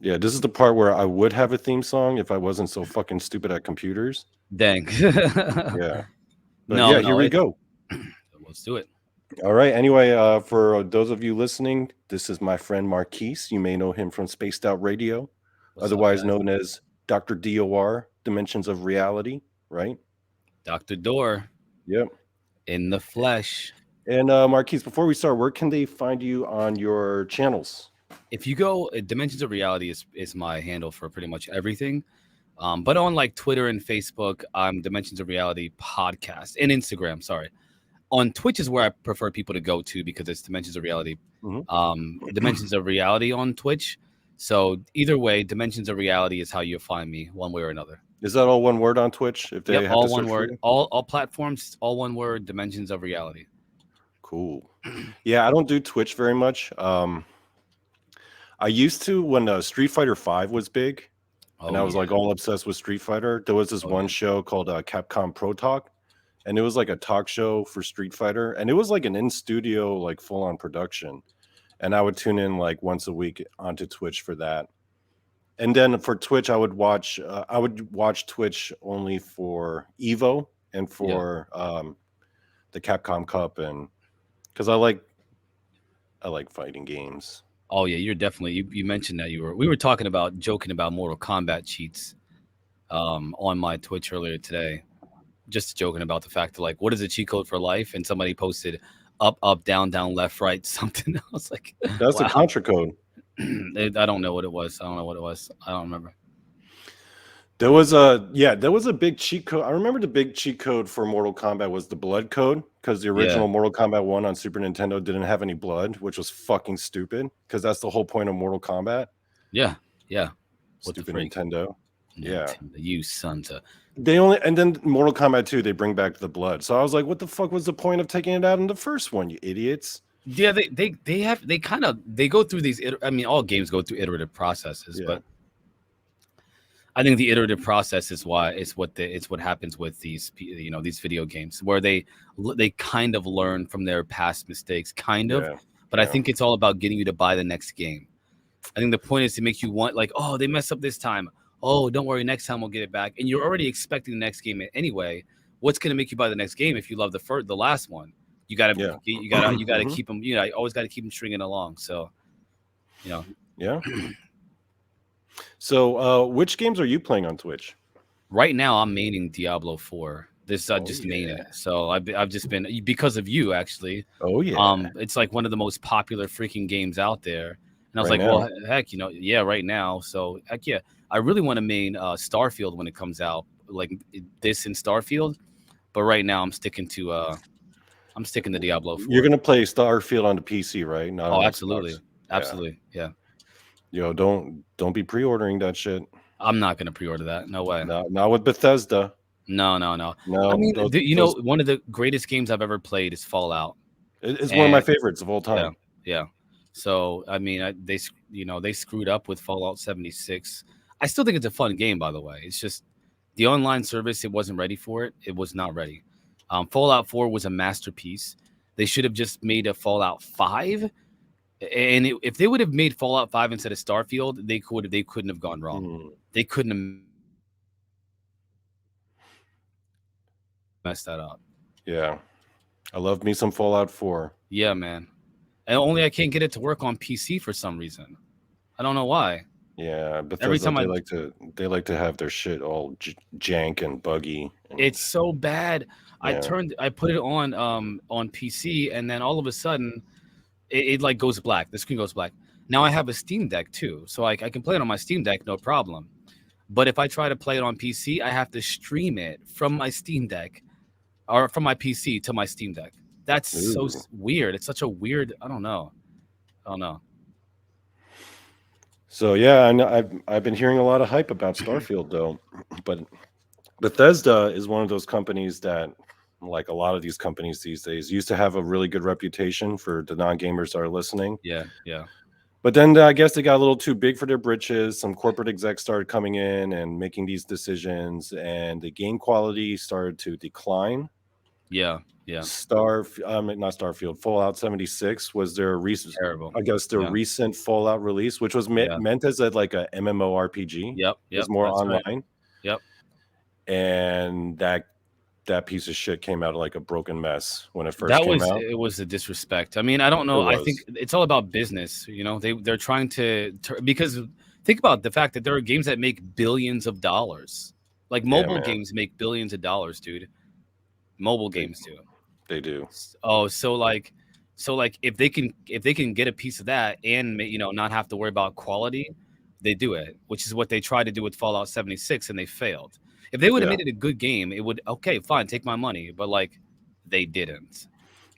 Yeah, this is the part where I would have a theme song if I wasn't so fucking stupid at computers. Dang. Yeah. But No, yeah, here no, we go. let's do it. All right. Anyway, for those of you listening, this is my friend Marquise. You may know him from Spaced Out Radio, What's up, otherwise guys? known as Dr. DOR, Dimensions of Reality, right? Dr. Door Yep. in the flesh. And Marquise, before we start, where can they find you on your channels? If you go, Dimensions of Reality is my handle for pretty much everything. But on like Twitter and Facebook, I'm Dimensions of Reality podcast and Instagram. Sorry, on Twitch is where I prefer people to go to because it's Dimensions of Reality. Mhm. Dimensions of Reality on Twitch. So either way, Dimensions of Reality is how you find me, one way or another. Is that all one word on Twitch if Yep, they have all to one search for word. you? All platforms, all one word. Dimensions of Reality. Cool. Yeah, I don't do Twitch very much. I used to when Street Fighter 5 was big, and Oh I was yeah. like all obsessed with Street Fighter. There was this Oh one yeah. show called Capcom Pro Talk, and it was like a talk show for Street Fighter, and it was like an in studio, like full on production. And I would tune in like once a week onto Twitch for that. And then for Twitch, I would watch Twitch only for Evo and Yeah. for the Capcom Cup, and because I like fighting games. Oh yeah. You're definitely. You mentioned that we were talking about joking about Mortal Kombat cheats on my Twitch earlier today. Just joking about the fact that like, what is a cheat code for life? And somebody posted up, up, down, down, left, right, something. I was like, That's the wow. contra code. I don't know what it was. I don't know what it was. I don't remember. There was a big cheat code. I remember the big cheat code for Mortal Kombat was the blood code because the Yeah. original Mortal Kombat 1 on Super Nintendo didn't have any blood, which was fucking stupid because that's the whole point of Mortal Kombat. Yeah. Yeah. What the Stupid freak? Nintendo. Yeah. Nintendo, you sons of. And then Mortal Kombat 2 they bring back the blood. So I was like, what the fuck was the point of taking it out in the first one, you idiots? Yeah, they kind of they go through these. I mean, all games go through iterative processes, Yeah. but I think the iterative process is why it's what happens with these video games where they kind of learn from their past mistakes, kind of. Yeah. But I think it's all about getting you to buy the next game. I think the point is to make you want like, oh, they messed up this time. Oh, don't worry, next time we'll get it back. And you're already expecting the next game anyway. What's going to make you buy the next game if you love the last one? You gotta Yeah. you gotta Mhm. keep them. You always got to keep them stringing along. So you know, Yeah. So which games are you playing on Twitch? right now I'm maining Diablo 4. This Oh just main yeah. it. So I've just been because of you actually. Oh yeah. It's like one of the most popular freaking games out there. And I was Right like, well, now. heck, yeah, right now. So heck yeah, I really want to main Starfield when it comes out, like this in Starfield. But right now I'm sticking to Diablo You're 4. gonna play Starfield on the PC, right? Not on Oh, Xbox. absolutely, Yeah. absolutely, yeah. Yo, don't be pre-ordering that shit. I'm not gonna pre-order that. No way. Not with Bethesda. No, no, no. I No, mean, those one of the greatest games I've ever played is Fallout, it's one of my and favorites of all yeah, time. yeah. So I mean, they screwed up with Fallout 76. I still think it's a fun game, by the way. It's just the online service, it wasn't ready for it. It was not ready. Fallout 4 was a masterpiece. They should have just made a Fallout 5. And if they would have made Fallout 5 instead of Starfield, they couldn't have gone wrong. Mm, They couldn't have messed that up. yeah. I love me some Fallout 4. Yeah, man. And only I can't get it to work on PC for some reason. I don't know why. Yeah, Every Bethesda time they like to have their shit all jank and buggy and it's so bad. yeah. I put it on PC, and then all of a sudden it like goes black. The screen goes black. Now I have a Steam Deck too, so I can play it on my Steam Deck, no problem. But if I try to play it on PC, I have to stream it from my Steam Deck or from my PC to my Steam Deck. That's so Ooh. weird. It's such a weird. I don't know. I don't know. So yeah, I know I've been hearing a lot of hype about Starfield though. But Bethesda is one of those companies that, like a lot of these companies these days, used to have a really good reputation for the non-gamers that are listening. Yeah, yeah. But then I guess they got a little too big for their britches. Some corporate execs started coming in and making these decisions, and the game quality started to decline. Yeah. Not Starfield. Fallout 76 was their recent, Terrible. I guess, their Yeah. recent Fallout release, which was Yeah. meant as like a MMORPG. Yep. It was Yep. more That's right. online, Yep. and that piece of shit came out like a broken mess when it first came out. It was a disrespect. I mean, I don't know. It I think was. it's all about business. You know, they're trying to because think about the fact that there are games that make billions of dollars. Like Yeah, mobile man. games make billions of dollars, dude. Mobile They- games do. They do. Oh, so like if they can get a piece of that and not have to worry about quality, they do it, which is what they tried to do with Fallout 76 and they failed. If they would have Yeah. made it a good game, it would okay, fine, take my money, but like they didn't.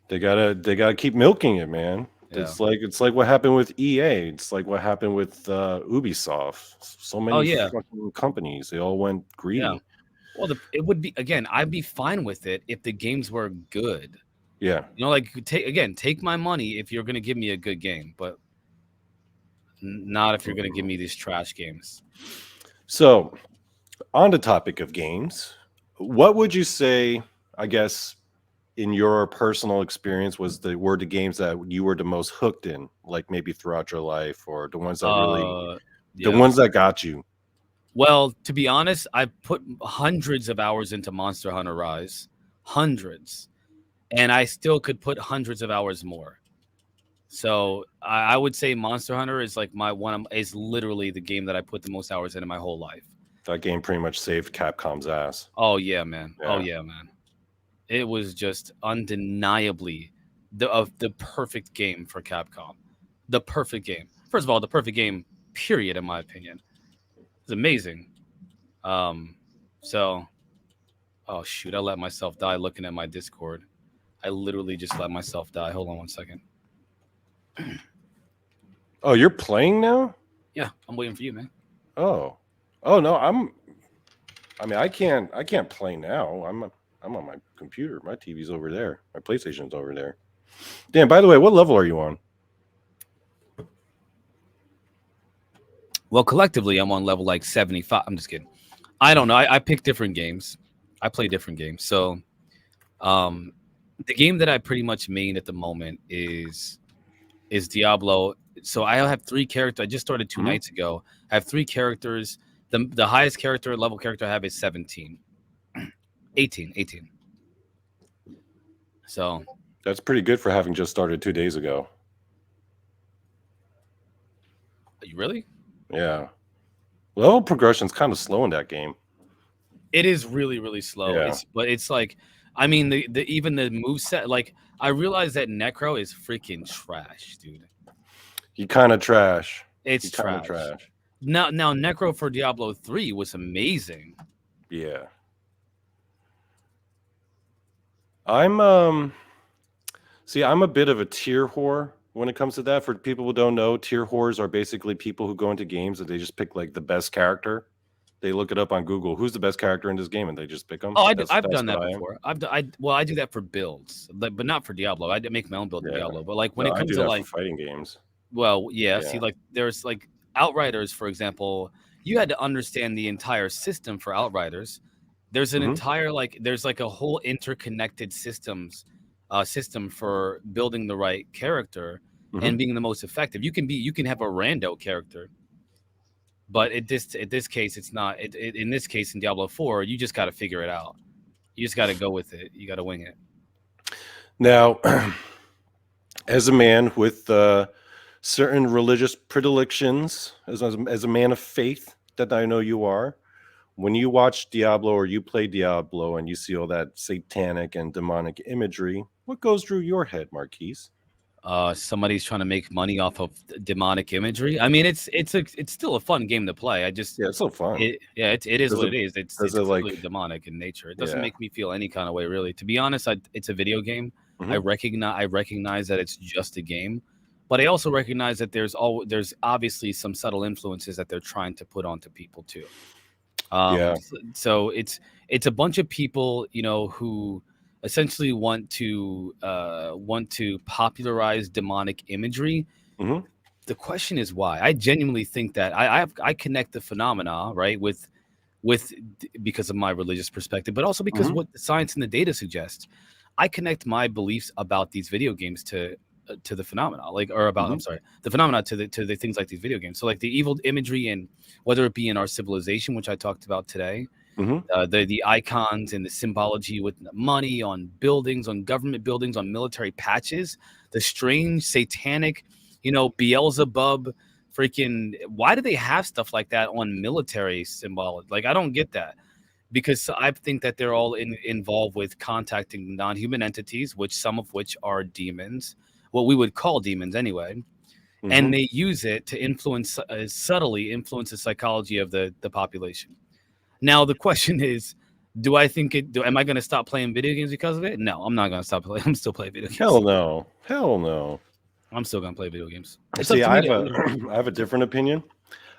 They gotta keep milking it, man. Yeah. It's like what happened with EA. It's like what happened with Ubisoft. So many yeah. fucking companies. They all went greedy. Yeah. Well, it would be again. I'd be fine with it if the games were good. Yeah. Like take my money if you're gonna give me a good game, but not if you're gonna give me these trash games. So, on the topic of games, what would you say? I guess in your personal experience were the games that you were the most hooked in, like maybe throughout your life, or the ones that really the ones that got you? Well, to be honest, I put hundreds of hours into Monster Hunter Rise, hundreds, and I still could put hundreds of hours more. So I would say Monster Hunter is like is literally the game that I put the most hours in my whole life. That game pretty much saved Capcom's ass. Oh yeah, man. Yeah. Oh yeah, man. It was just undeniably the perfect game for Capcom. The perfect game. First of all, the perfect game, period, in my opinion. It's amazing. So, oh shoot, I let myself die looking at my Discord. I literally just let myself die. Hold on one second. Oh, you're playing now? Yeah, I'm waiting for you, man. Oh no, I can't play now. I'm on my computer. My TV's over there. My PlayStation's over there. Dan, by the way, what level are you on? Well, collectively, I'm on level like 75. I'm just kidding. I don't know. I pick different games. I play different games. So, the game that I pretty much main at the moment is Diablo. So I have 3 characters. I just started 2 nights ago. I have 3 characters. The highest level character I have is 17. 18. So that's pretty good for having just started 2 days ago. Are you really? Yeah. Level progression's kind of slow in that game. It is really, really slow. Yeah. But it's like, I mean, the even the moveset, like I realize that Necro is freaking trash, dude. He kind of trash. It's trash. Now Necro for Diablo 3 was amazing. Yeah. I'm a bit of a tier whore when it comes to that. For people who don't know, tier whores are basically people who go into games and they just pick like the best character. They look it up on Google. Who's the best character in this game, and they just pick them. Oh, I've done that before. I do that for builds, but not for Diablo. I make my own build for Diablo. But like when it comes to like fighting games. Well, yeah. See, like there's like Outriders, for example. You had to understand the entire system for Outriders. There's an entire there's like a whole interconnected system for building the right character and being the most effective. You can have a rando character, but in this case, it's not. In this case, in Diablo 4, you just got to figure it out. You just got to go with it. You got to wing it. Now, as a man with certain religious predilections, as a man of faith that I know you are, when you watch Diablo or you play Diablo and you see all that satanic and demonic imagery, what goes through your head, Marquise? Somebody's trying to make money off of demonic imagery. I mean, it's still a fun game to play. It's so fun. It is what it is. It's really demonic in nature. It doesn't make me feel any kind of way, really. To be honest, it's a video game. I recognize that it's just a game, but I also recognize that there's obviously some subtle influences that they're trying to put onto people too. So it's a bunch of people, who essentially want to popularize demonic imagery. The question is why. I genuinely think that I connect the phenomena right with because of my religious perspective, but also because what the science and the data suggest. I connect my beliefs about these video games to the phenomena, like, or about, Hmm. I'm sorry, the phenomena to the things like these video games. So like the evil imagery, and whether it be in our civilization, which I talked about today, Hmm. the icons and the symbology with money on buildings, on government buildings, on military patches, the strange satanic, Beelzebub, freaking. Why do they have stuff like that on military symbol? Like, I don't get that, because I think that they're all involved with contacting non-human entities, which some of which are demons, what we would call demons anyway, Hmm. and they use it to influence, subtly influence the psychology of the population. Now the question is, do I think it? Am I going to stop playing video games because of it? No, I'm not going to stop playing. I'm still playing video Hell games. no. Hell no. I'm still going to play video games. It's up See, to I me have to. a I have a different opinion.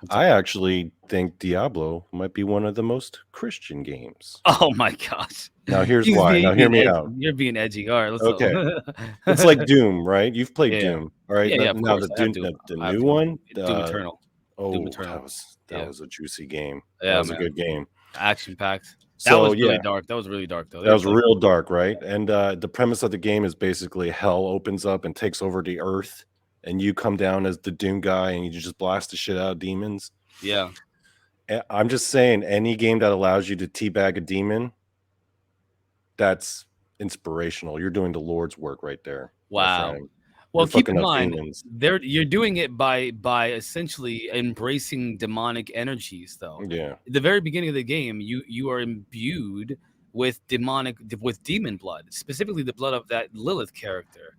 What's I up? actually think Diablo might be one of the most Christian games. Oh my gosh, Now here's he's why. being, Now you're hear being me edgy. out. You're being edgy. All right, let's go. Okay. It's like Doom, right? You've played Yeah, Doom. All right. yeah, yeah. Of Now course, the I have Doom, Doom. the I have new Doom. one, Doom Eternal. Doom oh, Eternal. that Yeah, was a juicy game. That yeah, was a man. good game. Action packed. That So was really yeah, dark. That was really dark though. that There's was like, real dark, right? And the premise of the game is basically hell opens up and takes over the earth, and you come down as the Doom guy, and you just blast the shit out of demons. yeah. I'm just saying, any game that allows you to teabag a demon, that's inspirational. You're doing the Lord's work right there, my Wow. friend. Well, You're keep fucking in up mind, demons. you're doing it by essentially embracing demonic energies, though. Yeah. At the very beginning of the game, you are imbued with demon blood, specifically the blood of that Lilith character.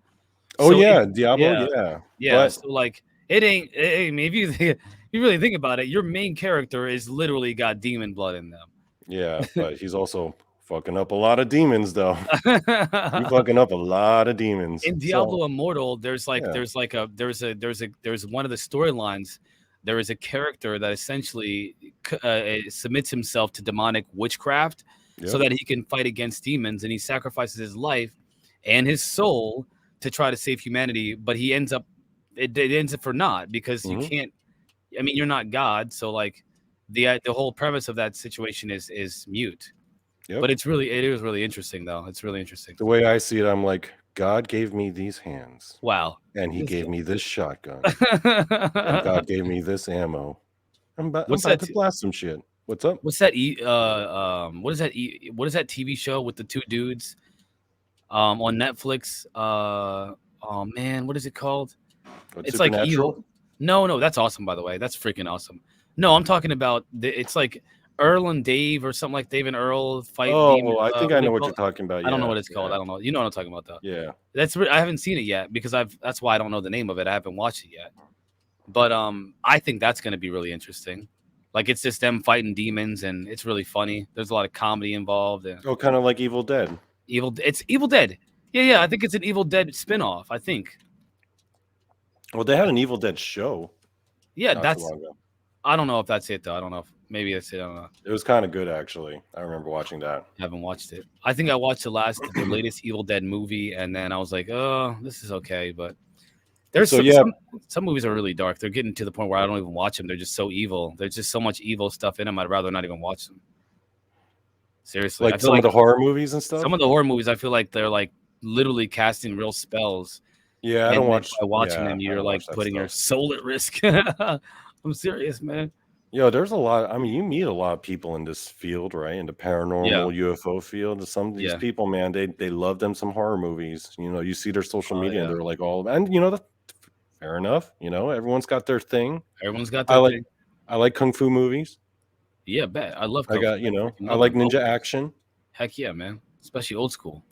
Oh So yeah, Diablo. yeah, Yeah, yeah. but So like, it ain't. I mean, if you if you really think about it, your main character is literally got demon blood in yeah, but he's also fucking up a lot of demons, though. You them. fucking up a lot of demons. In So Diablo Immortal, yeah. there's one of the storylines. There is a character that essentially submits himself to demonic witchcraft so Yep. that he can fight against demons, and he sacrifices his life and his soul to try to save humanity. But he ends up it ends up for naught, because you Hmm. can't. I mean, you're not God, so like the whole premise of that situation is mute. Yep. But it is really interesting though. It's really interesting. The way I see it, I'm like, God gave me these hands, Wow. and He This gave me this shotgun, and guy. God gave me this ammo. I'm What's about that? to blast some shit. What's up? What's that? What is that? What is that TV show with the two dudes? On Netflix. Oh man, what is it called? What's It's like supernatural? evil. No, that's awesome. By the way, that's freaking awesome. No, I'm talking about it's like Earl and Dave, or something like Dave and Earl fight demon. Oh, I think What I do know you what call you're it? talking about. I don't know Yeah, what it's called. yeah, I don't know. You know what I'm talking about though. yeah. I haven't seen it yet, because that's why I don't know the name of it. I haven't watched it yet. But I think that's going to be really interesting. Like, it's just them fighting demons, and it's really funny. There's a lot of comedy involved. And Oh, kind of like Evil Dead. It's Evil Dead. Yeah. I think it's an Evil Dead spinoff. I think. Well, they had an Evil Dead show Yeah, not too long ago. I don't know if that's it though. I don't know if maybe that's it. I don't know. It was kind of good, actually. I remember watching that. I haven't watched it. I think I watched the latest Evil Dead movie, and then I was like, oh, this is okay. But there's So yeah, some movies are really dark. They're getting to the point where I don't even watch them. They're just so evil. There's just so much evil stuff in them. I'd rather not even watch them. Seriously, I like feel some like of the horror movies and stuff. some of the horror movies, I feel like they're like literally casting real spells, Yeah, I and don't then watch. by watching Yeah, them, I you're don't like watch that putting your stuff. soul at risk. I'm serious, man. Yo, there's a lot. I mean, you meet a lot of people in this field, right? In the Yeah, paranormal UFO field. Some of these yeah, people, man, they love them some horror movies. You see their social oh media, and yeah. they're like all, and that's fair enough. Everyone's got their thing. Everyone's got I their like thing. I like kung fu movies. Yeah, bet. I love I kung fu. got, I freaking I love like them. ninja action. Heck yeah, man. Especially old school.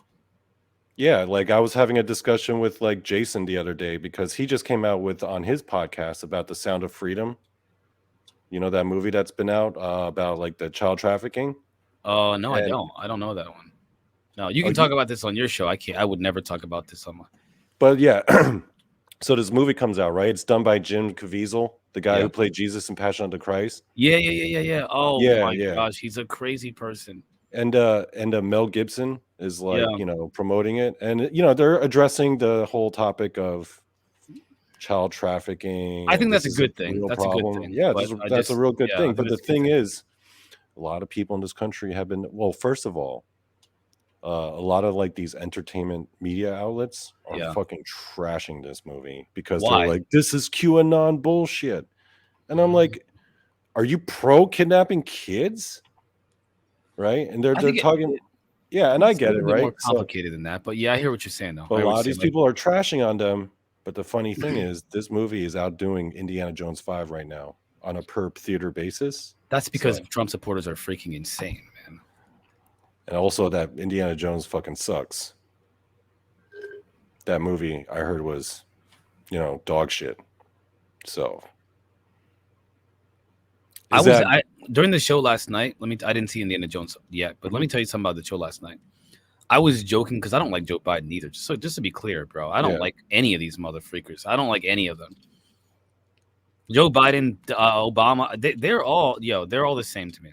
Yeah, like I was having a discussion with like Jason the other day because he just came out with on his podcast about the Sound of Freedom. You know that movie that's been out about like the child trafficking. Oh no, I And don't. I don't know that one. No, you oh, can talk about this on your show. I can't. I would never talk about this on my. but yeah, so this movie comes out, right? It's done by Jim Caviezel, the guy Yeah. who played Jesus in Passion of the Christ. Yeah. Oh Yeah, my yeah. gosh, he's a crazy person. And Mel Gibson is like, Yeah, promoting it. And they're addressing the whole topic of child trafficking, I and think that's this a is a good thing. real That's a good problem. thing. Yeah, But I that's a just, real good I thing. think But the that's a good thing thing. is, a lot of people in this country have been, well, first of all, a lot of like these entertainment media outlets are Yeah. fucking trashing this movie because they're Why? like, this is QAnon bullshit. And I'm like, are you pro kidnapping kids? Right? And they're I they're think talking, yeah, and I it's a get little it, bit right? more So, complicated than that. But yeah, I hear what you're saying though. but I a hear what lot you're of these saying. Like, people are trashing on them. But the funny thing is, this movie is outdoing Indiana Jones 5 right now on a per theater basis. that's because So, Trump supporters are freaking insane, man. and also that Indiana Jones fucking sucks. That movie I heard was, dog shit. So, is that During the show last night. I didn't see Indiana Jones yet, but let me tell you something about the show last night. I was joking because I don't like Joe Biden either. Just to be clear, bro, I don't Yeah. like any of these mother freakers. I don't like any of them. Joe Biden, Obama, they're all they're all the same to me,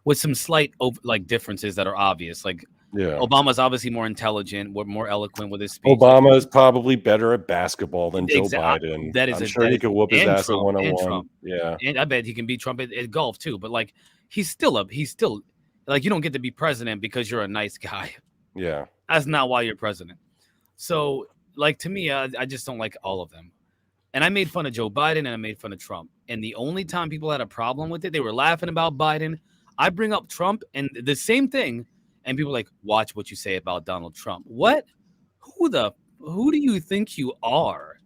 with some slight like differences that are obvious. Like Yeah. Obama's obviously more intelligent, more eloquent with his speech. Obama is probably better at basketball than Joe Exactly. Biden. That is I'm sure he could whoop his and ass at Trump and 1-on-one. Trump, Yeah. and I bet he can beat Trump at golf too. But like, he's still like, you don't get to be president because you're a nice guy. Yeah. That's not why you're president. So, like, to me, I just don't like all of them. And I made fun of Joe Biden and I made fun of Trump. And the only time people had a problem with it, they were laughing about Biden. I bring up Trump and the same thing, and people are like, watch what you say about Donald Trump. What? Who do you think you are?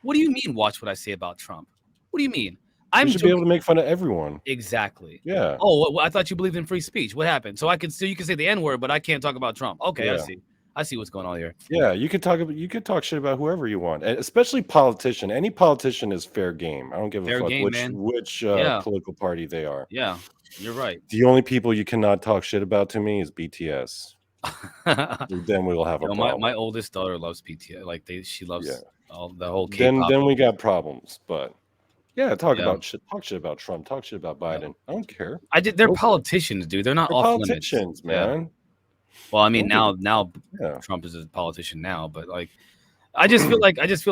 What do you mean, watch what I say about Trump? What do you mean? You should be able to make fun of everyone. Exactly. Yeah. Oh, well, I thought you believed in free speech. What happened? So you can say the N-word, but I can't talk about Trump. Okay, Yeah. I see what's going on here. Yeah, you could talk shit about whoever you want, and especially politician. Any politician is fair game. I don't give a Fair fuck game, which man. which Yeah. political party they are. Yeah, you're right. The only people you cannot talk shit about to me is BTS. Then we will have a problem. My oldest daughter loves BTS. Like she loves the whole Then K-pop. we got problems. But yeah, talk Yeah. shit about Trump, talk shit about Biden. I don't care. They're politicians, dude. They're not They're off politicians, limits. Yeah. man. Well, I mean, Don't now Yeah. Trump is a politician now, but like, I just feel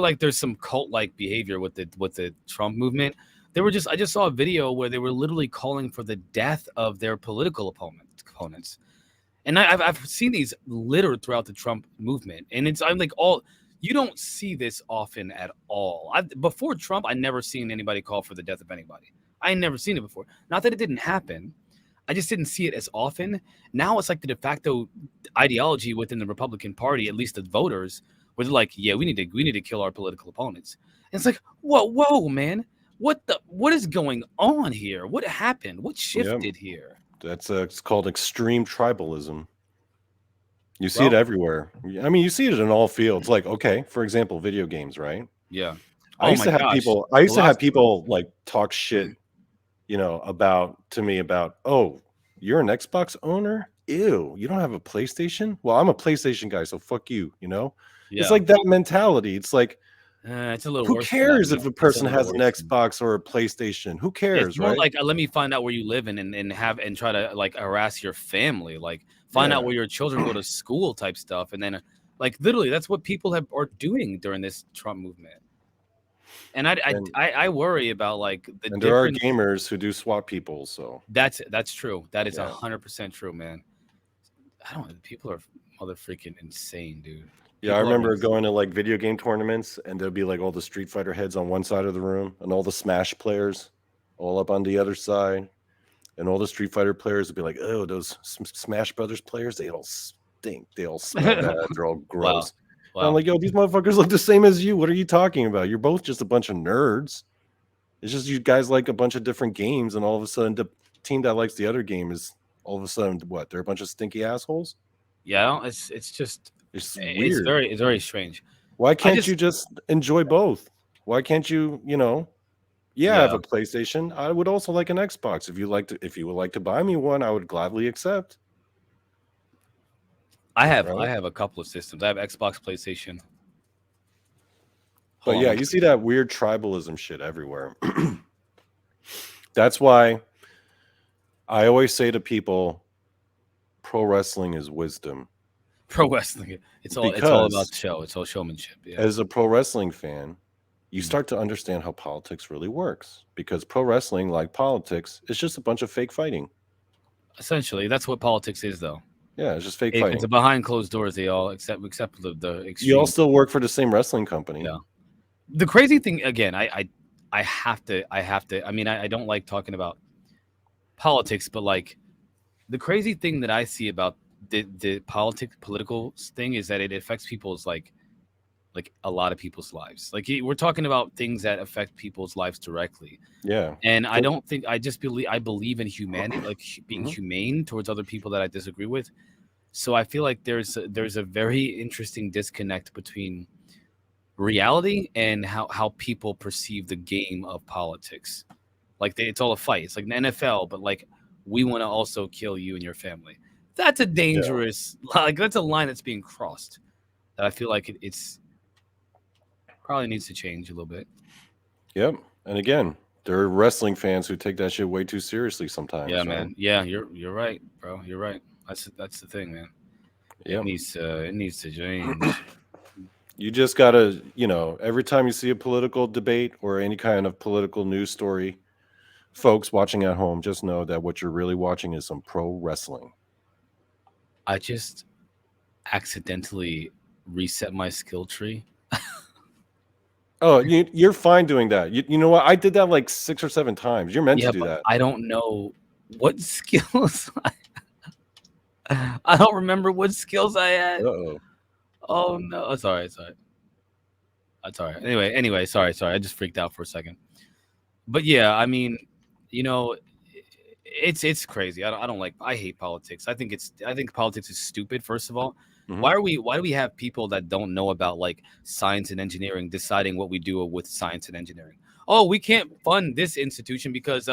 like there's some cult-like behavior with the Trump movement. I just saw a video where they were literally calling for the death of their political opponents. And I've seen these littered throughout the Trump movement, and I'm like, you don't see this often at all. Before Trump, I never seen anybody call for the death of anybody. I never seen it before. Not that it didn't happen, I just didn't see it as often. Now it's like the de facto ideology within the Republican Party, at least the voters, where they're like, yeah, we need to kill our political opponents. And it's like, whoa, man, what is going on here? What happened? What shifted here? That's it's called extreme tribalism. You see it everywhere. I mean, you see it in all fields. Like, okay, for example, video games, right? Yeah. I used to have people like talk shit, about oh, you're an Xbox owner? Ew, you don't have a PlayStation? Well, I'm a PlayStation guy, so fuck you, Yeah. It's like that mentality. It's like, it's a little who worse. cares if a person has an Xbox or a PlayStation? Who cares, it's more right? like, let me find out where you live and try to like harass your family, like find out where your children go to school type stuff. And then like literally that's what people are doing during this Trump movement. And I worry about like there are gamers who do swat people. So that's true. That is 100% true, man. People are mother freaking insane, dude. Yeah, I remember going to like video game tournaments, and there'd be like all the Street Fighter heads on one side of the room, and all the Smash players all up on the other side, and all the Street Fighter players would be like, "Oh, those Smash Brothers players, they all stink. They all smell bad. They're all gross." Wow. I'm like, "Yo, these motherfuckers look the same as you. What are you talking about? You're both just a bunch of nerds. It's just you guys like a bunch of different games, and all of a sudden, the team that likes the other game is all of a sudden what? They're a bunch of stinky assholes." Yeah, it's just. It's weird. It's very strange. Why can't you just enjoy both? Why can't you, I have a PlayStation. I would also like an Xbox. If you would like to buy me one, I would gladly accept. I have a couple of systems. I have Xbox, PlayStation. But yeah, you see that weird tribalism shit everywhere. That's why I always say to people, pro wrestling is wisdom. Pro wrestling, it's all about the show. It's all showmanship. Yeah. As a pro wrestling fan, you start to understand how politics really works, because pro wrestling, like politics, is just a bunch of fake fighting. Essentially, that's what politics is, though. Yeah, it's just fake It's fighting. behind closed doors. They all except the You all extreme. still work for the same wrestling company. Yeah. The crazy thing again, I have to. I mean, I don't like talking about politics, but like the crazy thing that I see about the political thing is that it affects people's like a lot of people's lives. Like we're talking about things that affect people's lives directly. Yeah. And I don't think I believe in humanity, like being Mhm. humane towards other people that I disagree with. So I feel like there's a very interesting disconnect between reality and how people perceive the game of politics. Like it's all a fight. It's like an NFL, but like we want to also kill you and your family. That's a dangerous like that's a line that's being crossed. That I feel like it's probably needs to change a little bit. Yep. And again, there are wrestling fans who take that shit way too seriously sometimes. Yeah, right? man. Yeah, you're right, bro. You're right. That's the thing, man. Yep. It needs to change. You just gotta, every time you see a political debate or any kind of political news story, folks watching at home, just know that what you're really watching is some pro wrestling. I just accidentally reset my skill tree. Oh, you're fine doing that. You know what? I did that like 6 or 7 times. You're meant to do But that. I don't know what skills I don't remember what skills I had. Uh-oh. Oh no. Sorry. That's all right. Anyway, sorry. I just freaked out for a second. But yeah, I mean, you know, it's crazy. I hate politics. I think politics is stupid, first of all. Mhm. Why do we have people that don't know about like science and engineering deciding what we do with science and engineering? Oh, we can't fund this institution because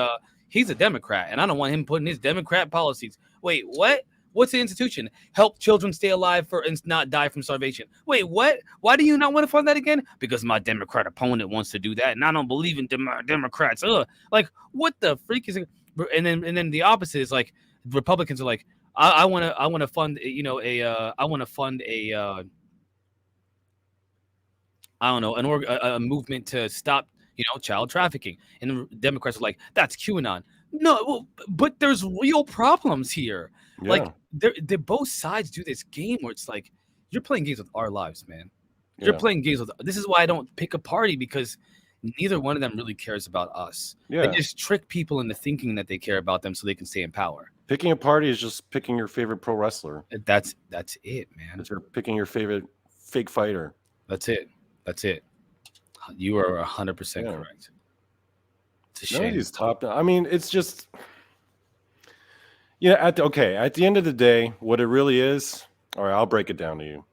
he's a Democrat and I don't want him putting his Democrat policies. Wait, what? What's the institution? Help children stay alive and not die from starvation. Wait, what? Why do you not want to fund that again? Because my Democrat opponent wants to do that, and I don't believe in Democrats. Ugh. Like, what the freak is it? And then the opposite is like Republicans are like, I want to fund I want to fund a I don't know a movement to stop child trafficking, and the Democrats are like, that's QAnon. No, but there's real problems here. Yeah. Like they both sides do this game where it's like you're playing games with our lives, man. You're playing games with. This is why I don't pick a party, because neither one of them really cares about us. Yeah. They just trick people into thinking that they care about them so they can stay in power. Picking a party is just picking your favorite pro wrestler. That's it, man. It's picking your favorite fake fighter. That's it. You are 100% correct. It's a shame. None of these I mean, it's just at the end of the day, what it really is. All right, I'll break it down to you.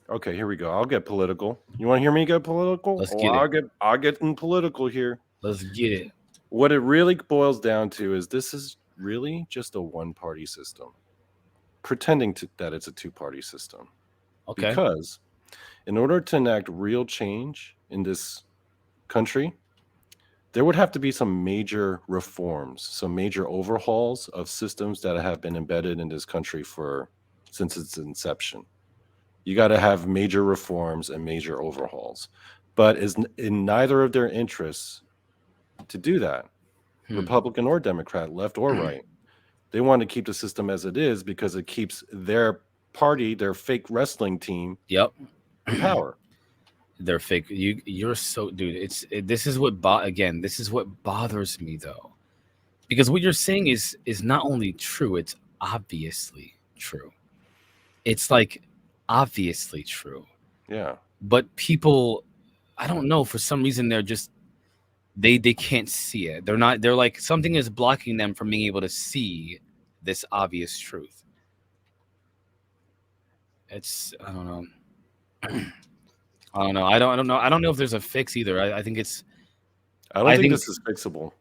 Okay, here we go. I'll get political. You want to hear me get political? Let's get it. I'll get in political here. Let's get it. What it really boils down to is this is really just a one-party system, pretending that it's a two-party system. Okay. Because in order to enact real change in this country, there would have to be some major reforms, some major overhauls of systems that have been embedded in this country since its inception. You got to have major reforms and major overhauls, but is in neither of their interests to do that, Republican or Democrat, left or right. They want to keep the system as it is because it keeps their party, their fake wrestling team, in power. They're fake. You're so, dude. This is what bothers me though, because what you're saying is not only true, it's obviously true. It's like obviously true. Yeah. But people, I don't know, for some reason they're just they can't see it. They're like something is blocking them from being able to see this obvious truth. I don't know. I don't know. I don't know. I don't know if there's a fix either. I think it's. I don't think this is fixable.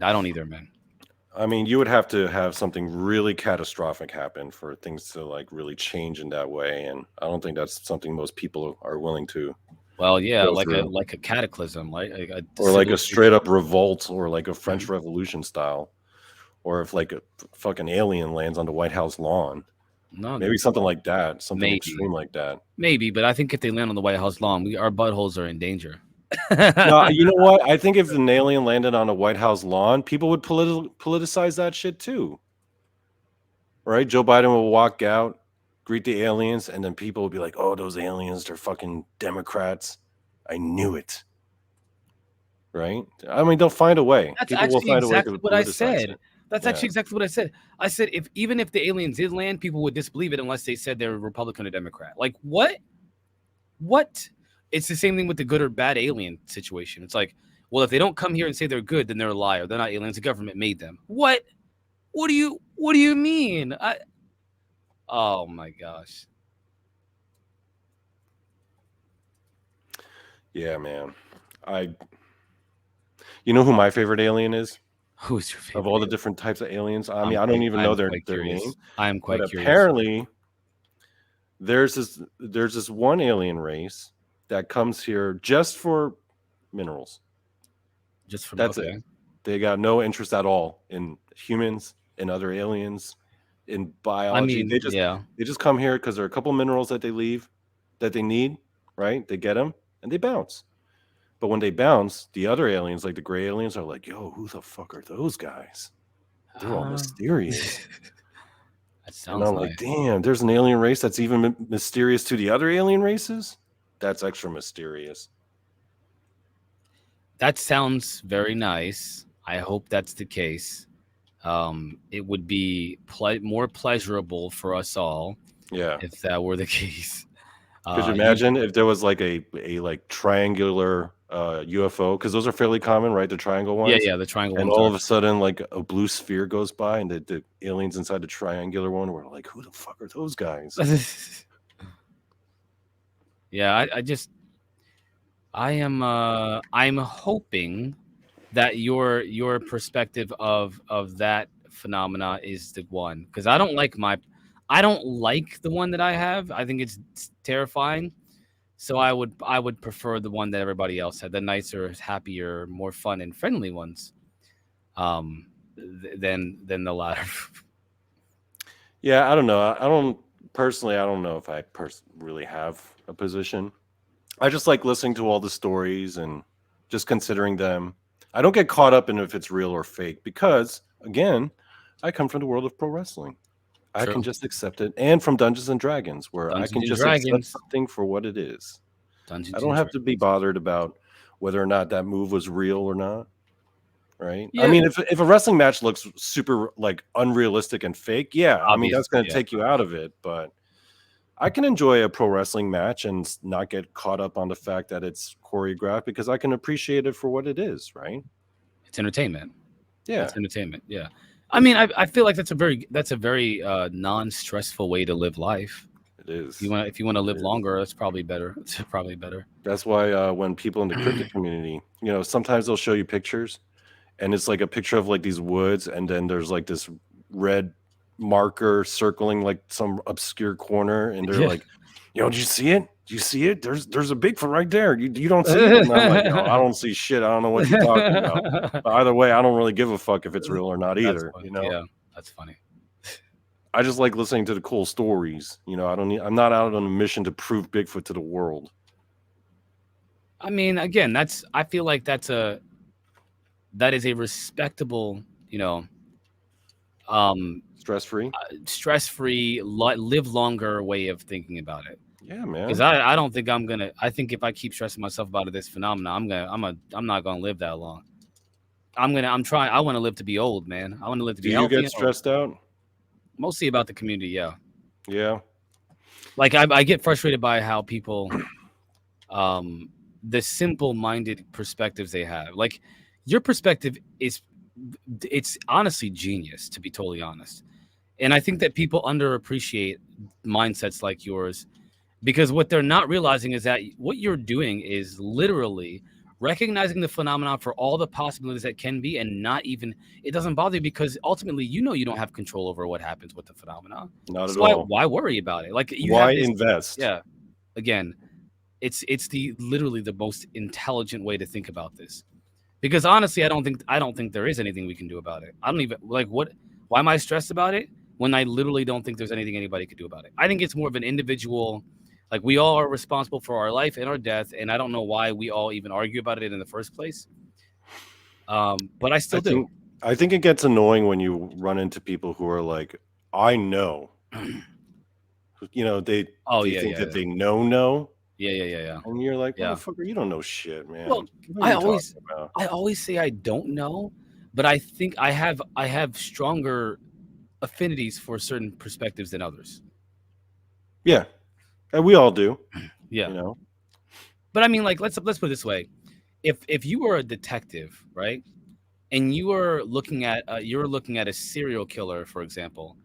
I don't either, man. I mean, you would have to have something really catastrophic happen for things to like really change in that way, and I don't think that's something most people are willing to. Well, yeah, like a cataclysm, or like a straight up revolt, or like a French Revolution style, or if like a fucking alien lands on the White House lawn. No, maybe something like that, something extreme like that. Maybe, but I think if they land on the White House lawn, our buttholes are in danger. No, you know what? I think if an alien landed on a White House lawn, people would politicize that shit too. Right? Joe Biden will walk out greet the aliens, and then people will be like, "Oh, those aliens, they're fucking Democrats." I knew it. Right? I mean, they'll find a way. That's People will actually find a way exactly to what I politicize said. it. That's Yeah. actually exactly what I said. I said if even if the aliens did land, people would disbelieve it unless they said they're Republican or Democrat. Like what? What? It's the same thing with the good or bad alien situation. It's like, well, if they don't come here and say they're good, then they're a liar. They're not aliens. The government made them. What? What do you mean? Oh my gosh. Yeah, man. You know who my favorite alien is? Who's your favorite Of all the alien? different types of aliens? I mean, I don't even know their name, I am but quite curious. apparently there's this one alien race that comes here just for minerals. Just from That's okay. it. They got no interest at all in humans, in other aliens, in biology. I mean, yeah. They just come here because there are a couple minerals that they need, right? They get them and they bounce. But when they bounce, the other aliens, like the gray aliens, are like, "Yo, who the fuck are those guys? They're all mysterious." That And sounds I'm nice. like, "Damn, there's an alien race that's even mysterious to the other alien races? That's extra mysterious." That sounds very nice. I hope that's the case. It would be more pleasurable for us all Yeah. if that were the case. Could you imagine if there was like a like triangular UFO? Because those are fairly common, right? The triangle ones. Yeah, the triangle And ones all are. of a sudden, like a blue sphere goes by, and the aliens inside the triangular one were like, "Who the fuck are those guys?" Yeah, I'm hoping that your perspective of that phenomena is the one, because I don't like the one that I have. I think it's terrifying. So I would prefer the one that everybody else had, the nicer, happier, more fun and friendly ones, than the latter. Yeah, I don't know. I don't personally. I don't know if I really have a position. I just like listening to all the stories and just considering them. I don't get caught up in if it's real or fake because, again, I come from the world of pro wrestling. I can True. just accept it, and from Dungeons and Dragons, where I Dungeons can and just accept Dragons. something for what it is. I Dungeons don't and have to be Dragons. bothered about whether or not that move was real or not. Right? I Yeah, mean, if a wrestling match looks super like unrealistic and fake, yeah, I mean that's obviously, going to yeah. take you out of it. But I can enjoy a pro wrestling match and not get caught up on the fact that it's choreographed because I can appreciate it for what it is. Right? It's entertainment. Yeah, It's entertainment. Yeah. I mean, I feel like that's a very non-stressful way to live life. it is. If you want to live It is. longer, that's probably better. It's probably better. That's why when people in the cryptid community, sometimes they'll show you pictures, and it's like a picture of like these woods, and then there's like this red marker circling like some obscure corner, and they're Yeah. like, "Do you see it? Do you see it? There's a Bigfoot right there. You don't see it?" And I'm like, "Yo, I don't see shit. I don't know what you're talking about." But either way, I don't really give a fuck if it's real or not That's either. funny. Yeah, that's funny. I just like listening to the cool stories. I'm not out on a mission to prove Bigfoot to the world. I mean, again, I feel like that is a respectable, Stress-free. stress-free, live longer way of thinking about it. Yeah, man. Because I don't think I think if I keep stressing myself about this phenomenon, I'm not gonna live that long. I want to live to be old, man. I want to live to be Do you healthy get and old. stressed out? Mostly about the community, yeah. Yeah. Like I get frustrated by how people, the simple-minded perspectives they have. Like your perspective it's honestly genius, to be totally honest. And I think that people underappreciate mindsets like yours, because what they're not realizing is that what you're doing is literally recognizing the phenomenon for all the possibilities that can be, and it doesn't bother you because ultimately you don't have control over what happens with the phenomenon. Not at So all. why worry about it? Like you Why have this, invest? yeah. Again, it's literally the most intelligent way to think about this. Because honestly, I don't think there is anything we can do about it. I don't even like why am I stressed about it when I literally don't think there's anything anybody could do about it. I think it's more of an individual, like we all are responsible for our life and our death, and I don't know why we all even argue about it in the first place. But I still do. I think it gets annoying when you run into people who are like, "I know you know, they Yeah, think that yeah. they know, Yeah. and you're like, Yeah. motherfucker, you don't know shit, Well, man. What are I you always talking about? I always say I don't know, but I think I have stronger affinities for certain perspectives than others. Yeah, and we all do, Yeah. you know. But I mean, like, let's put it this way. If you were a detective, right? And you're looking at a serial killer, for example,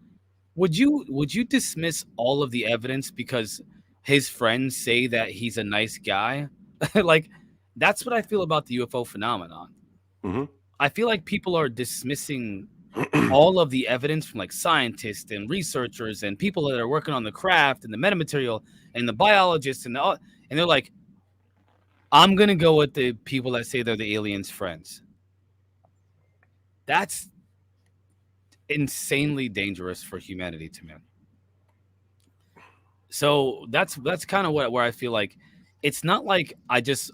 would you dismiss all of the evidence because his friends say that he's a nice guy? Like, that's what I feel about the UFO phenomenon. Hmm. I feel like people are dismissing all of the evidence from like scientists and researchers and people that are working on the craft and the metamaterial and the biologists and they're like, I'm gonna go with the people that say they're the aliens' friends. That's insanely dangerous for humanity to me. So that's kind of where I feel like it's not like I just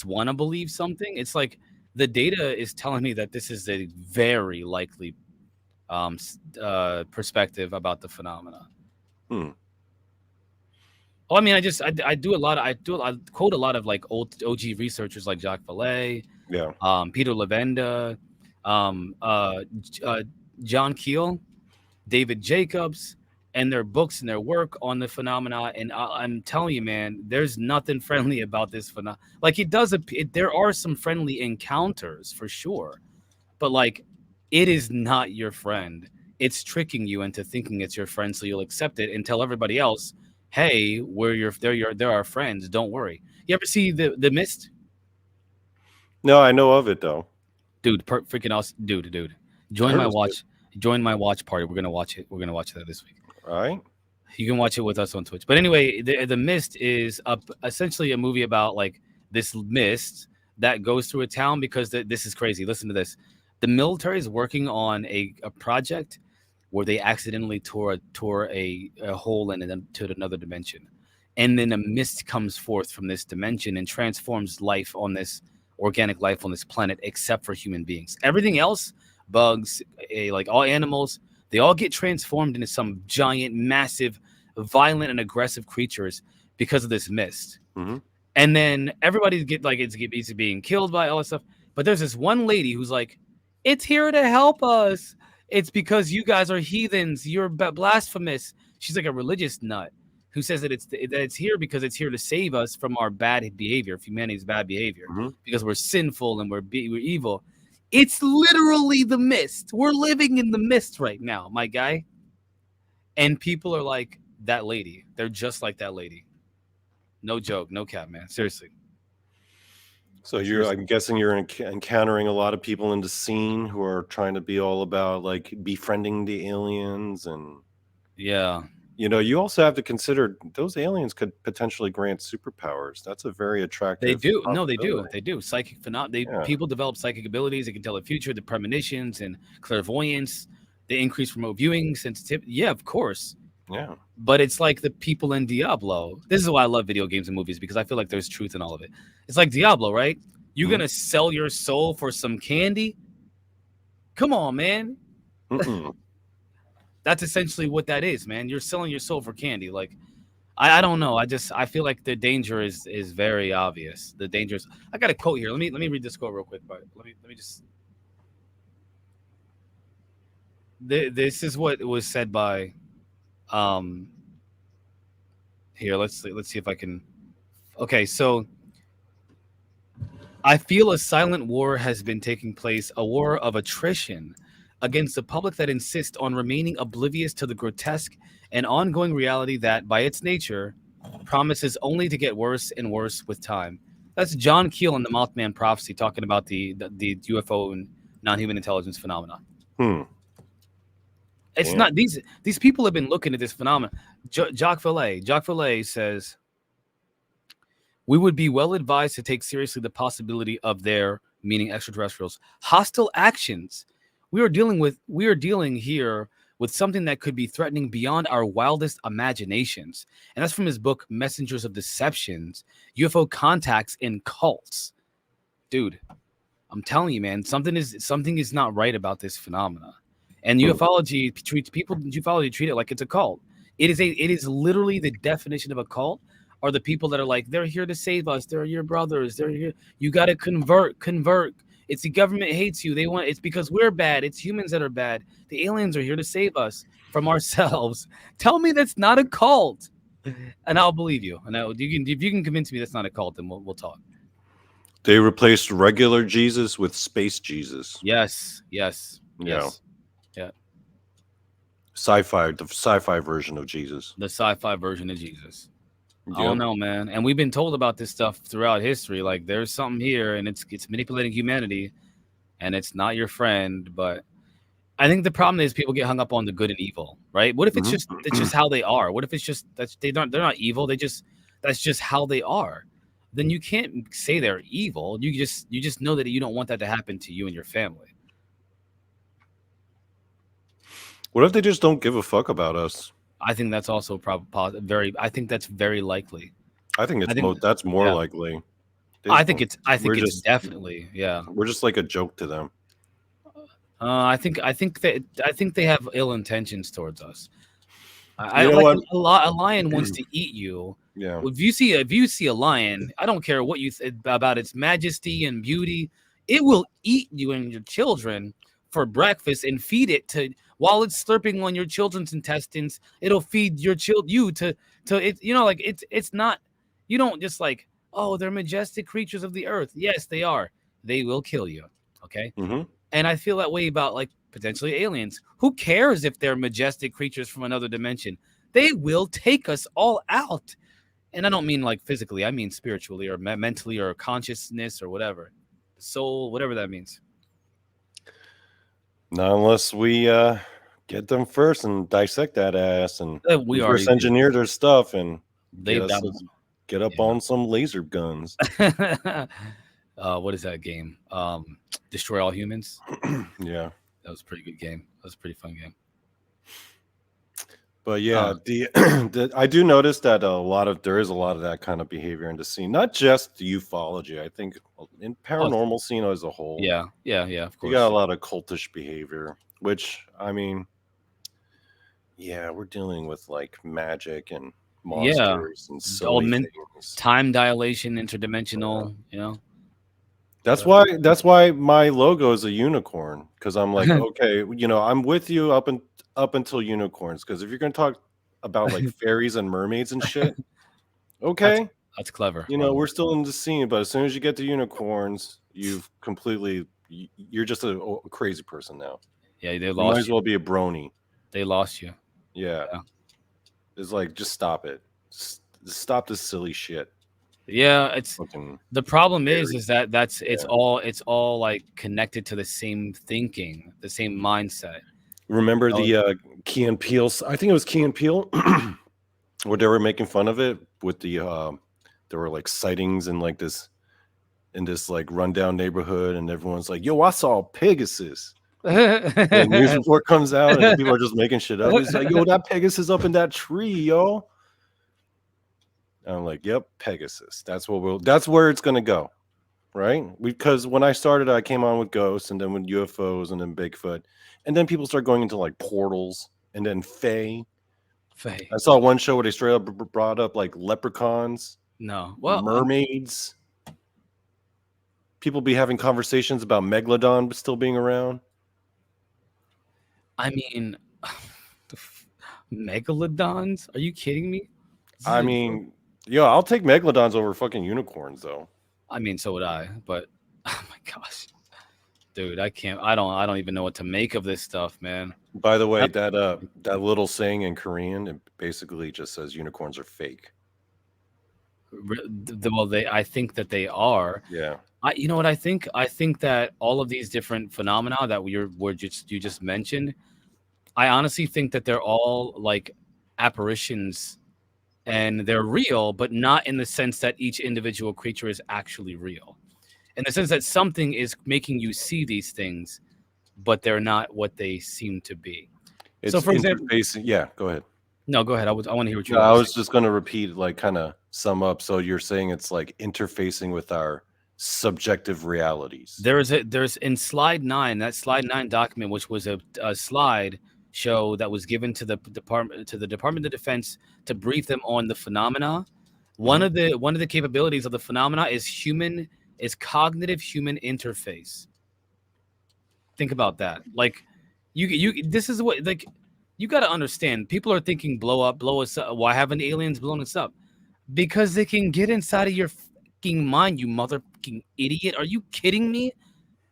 want to believe something. It's like the data is telling me that this is a very likely perspective about the phenomena. Hmm. Oh, I mean, I do a lot of I quote a lot of like old OG researchers like Jacques Vallée, Yeah. Peter Levenda, um, uh, uh, John Keel, David Jacobs, and their books and their work on the phenomena. And I'm telling you, man, there's nothing friendly about this phenomena. Like there are some friendly encounters for sure, but like it is not your friend. It's tricking you into thinking it's your friend, so you'll accept it and tell everybody else, "Hey, they're our friends. Don't worry." You ever see the Mist? No, I know of it though. Dude, freaking awesome, dude. I Join heard it my was good. watch. Join my watch party. We're gonna watch it. We're gonna watch that this week. All right. You can watch it with us on Twitch. But anyway, the Mist is essentially a movie about like this mist that goes through a town because this is crazy. Listen to this. The military is working on a project where they accidentally tore a hole in it to another dimension. And then a mist comes forth from this dimension and transforms life on this organic life on this planet, except for human beings. Everything else, bugs, like all animals, they all get transformed into some giant, massive, violent, and aggressive creatures because of this mist. Mm-hmm. And then everybody it's being killed by all this stuff. But there's this one lady who's like, "It's here to help us. It's because you guys are heathens. You're blasphemous." She's like a religious nut who says that it's here because it's here to save us from our bad behavior, humanity's bad behavior, Mm-hmm. because we're sinful and we're evil. It's literally the mist. We're living in the mist right now, my guy. And people are like that lady. They're just like that lady. No joke, no cap, man. Seriously. So Seriously. I'm guessing you're encountering a lot of people in the scene who are trying to be all about like befriending the aliens, and Yeah. you also have to consider those aliens could potentially grant superpowers. That's a very attractive. They do. No, they do. possibility. They do. Psychic Yeah. people develop psychic abilities. They can tell the future, the premonitions and clairvoyance. They increase remote viewing, sensitivity. Yeah, of course. Yeah. But it's like the people in Diablo. This is why I love video games and movies, because I feel like there's truth in all of it. It's like Diablo, right? You're Mhm. gonna sell your soul for some candy? Come on, man. Mm-mm. That's essentially what that is, man. You're selling your soul for candy. Like, I don't know. I feel like the danger is very obvious. The danger is. I got a quote here. Let me read this quote real quick. But let me just. This is what was said by. Here, let's see if I can. Okay, so I feel a silent war has been taking place, a war of attrition against the public that insists on remaining oblivious to the grotesque and ongoing reality that, by its nature, promises only to get worse and worse with time. That's John Keel in the Mothman Prophecy talking about the UFO and non-human intelligence phenomenon. Hmm. It's Damn. not these people have been looking at this phenomenon. Jacques Vallée says, we would be well advised to take seriously the possibility of their, meaning extraterrestrials, hostile actions. We are dealing here with something that could be threatening beyond our wildest imaginations. And that's from his book, Messengers of Deceptions, UFO Contacts and Cults. Dude, I'm telling you, man, something is not right about this phenomena. And ufology treat it like it's a cult. It is literally the definition of a cult. Are the people that are like, they're here to save us, they're your brothers, they're here, you got to convert. It's the government hates you, they want, it's because we're bad, it's humans that are bad, the aliens are here to save us from ourselves. Tell me that's not a cult, and I'll believe you. And you can, if you can convince me that's not a cult, then we'll talk. They replaced regular Jesus with space Jesus. Yes. Yeah. Yeah. The sci-fi version of Jesus. The sci-fi version of Jesus. Yep. I don't know, man. And we've been told about this stuff throughout history. Like, there's something here, and it's manipulating humanity, and it's not your friend. But I think the problem is people get hung up on the good and evil, right? What if it's just how they are? What if it's just they're not evil? That's just how they are. Then you can't say they're evil. You just know that you don't want that to happen to you and your family. What if they just don't give a fuck about us? I think that's also probably I think that's very likely. I think that's more likely. I think it's definitely, yeah. We're just like a joke to them. I think they have ill intentions towards us. You know what? A lion wants to eat you. Yeah. If you see a lion, I don't care what you think about its majesty and beauty, it will eat you and your children for breakfast and feed it to while it's slurping on your children's intestines. It'll feed you to it. You know, like it's not. You don't just like, oh, they're majestic creatures of the earth. Yes, they are. They will kill you. Okay. Mm-hmm. And I feel that way about like potentially aliens. Who cares if they're majestic creatures from another dimension? They will take us all out. And I don't mean like physically. I mean spiritually or mentally or consciousness or whatever. Soul, whatever that means. Not unless we get them first and dissect that ass and we first engineer their stuff and get up on some laser guns. What is that game? Destroy All Humans. Yeah, that was a pretty good game. That was a pretty fun game. But yeah, I do notice that there is a lot of that kind of behavior in the scene, not just the ufology. I think in paranormal scene as a whole. Yeah. Of course, you got a lot of cultish behavior, which I mean, yeah, we're dealing with like magic and monsters and so many things. Time dilation, interdimensional. You know. That's why my logo is a unicorn, because I'm like, okay, I'm with you up until unicorns, because if you're going to talk about like fairies and mermaids and shit, okay, that's clever. We're still in the scene, but as soon as you get to unicorns, you're just a crazy person now. Yeah, they lost. Might as well be a brony. They lost you. Yeah. It's like, just stop it. Stop this silly shit. Yeah, it's the problem is that it's all like connected to the same thinking, the same mindset. Remember the Key and Peele? I think it was Key and Peele, where they were making fun of it with the there were like sightings in this like rundown neighborhood, and everyone's like, "Yo, I saw Pegasus." The news report comes out, and people are just making shit up. It's like, "Yo, that Pegasus up in that tree, yo." And I'm like, "Yep, Pegasus. That's where it's gonna go." Right? Because when I started, I came on with ghosts, and then with UFOs, and then Bigfoot, and then people start going into like portals, and then Fae. I saw one show where they straight up brought up like leprechauns, mermaids. People be having conversations about Megalodon still being around. I mean, megalodons? Are you kidding me? I mean, I'll take megalodons over fucking unicorns, though. I mean, so would I, but oh my gosh, dude, I can't. I don't even know what to make of this stuff, man. By the way, that little saying in Korean, it basically just says unicorns are fake. Well, I think that they are. Yeah. You know what I think? I think that all of these different phenomena that you just mentioned, I honestly think that they're all like apparitions. And they're real, but not in the sense that each individual creature is actually real. In the sense that something is making you see these things, but they're not what they seem to be. So, for example, yeah, go ahead. No, go ahead. I want to hear what you. I was just going to repeat, like, kind of sum up. So you're saying it's like interfacing with our subjective realities. There's in slide 9, that slide 9 document, which was a slide show that was given to the Department of Defense to brief them on the phenomena. One of the capabilities of the phenomena is cognitive human interface. Think about that. Like, this is what, like, you got to understand. People are thinking blow us up. Why haven't aliens blown us up? Because they can get inside of your fucking mind, you motherfucking idiot. Are you kidding me?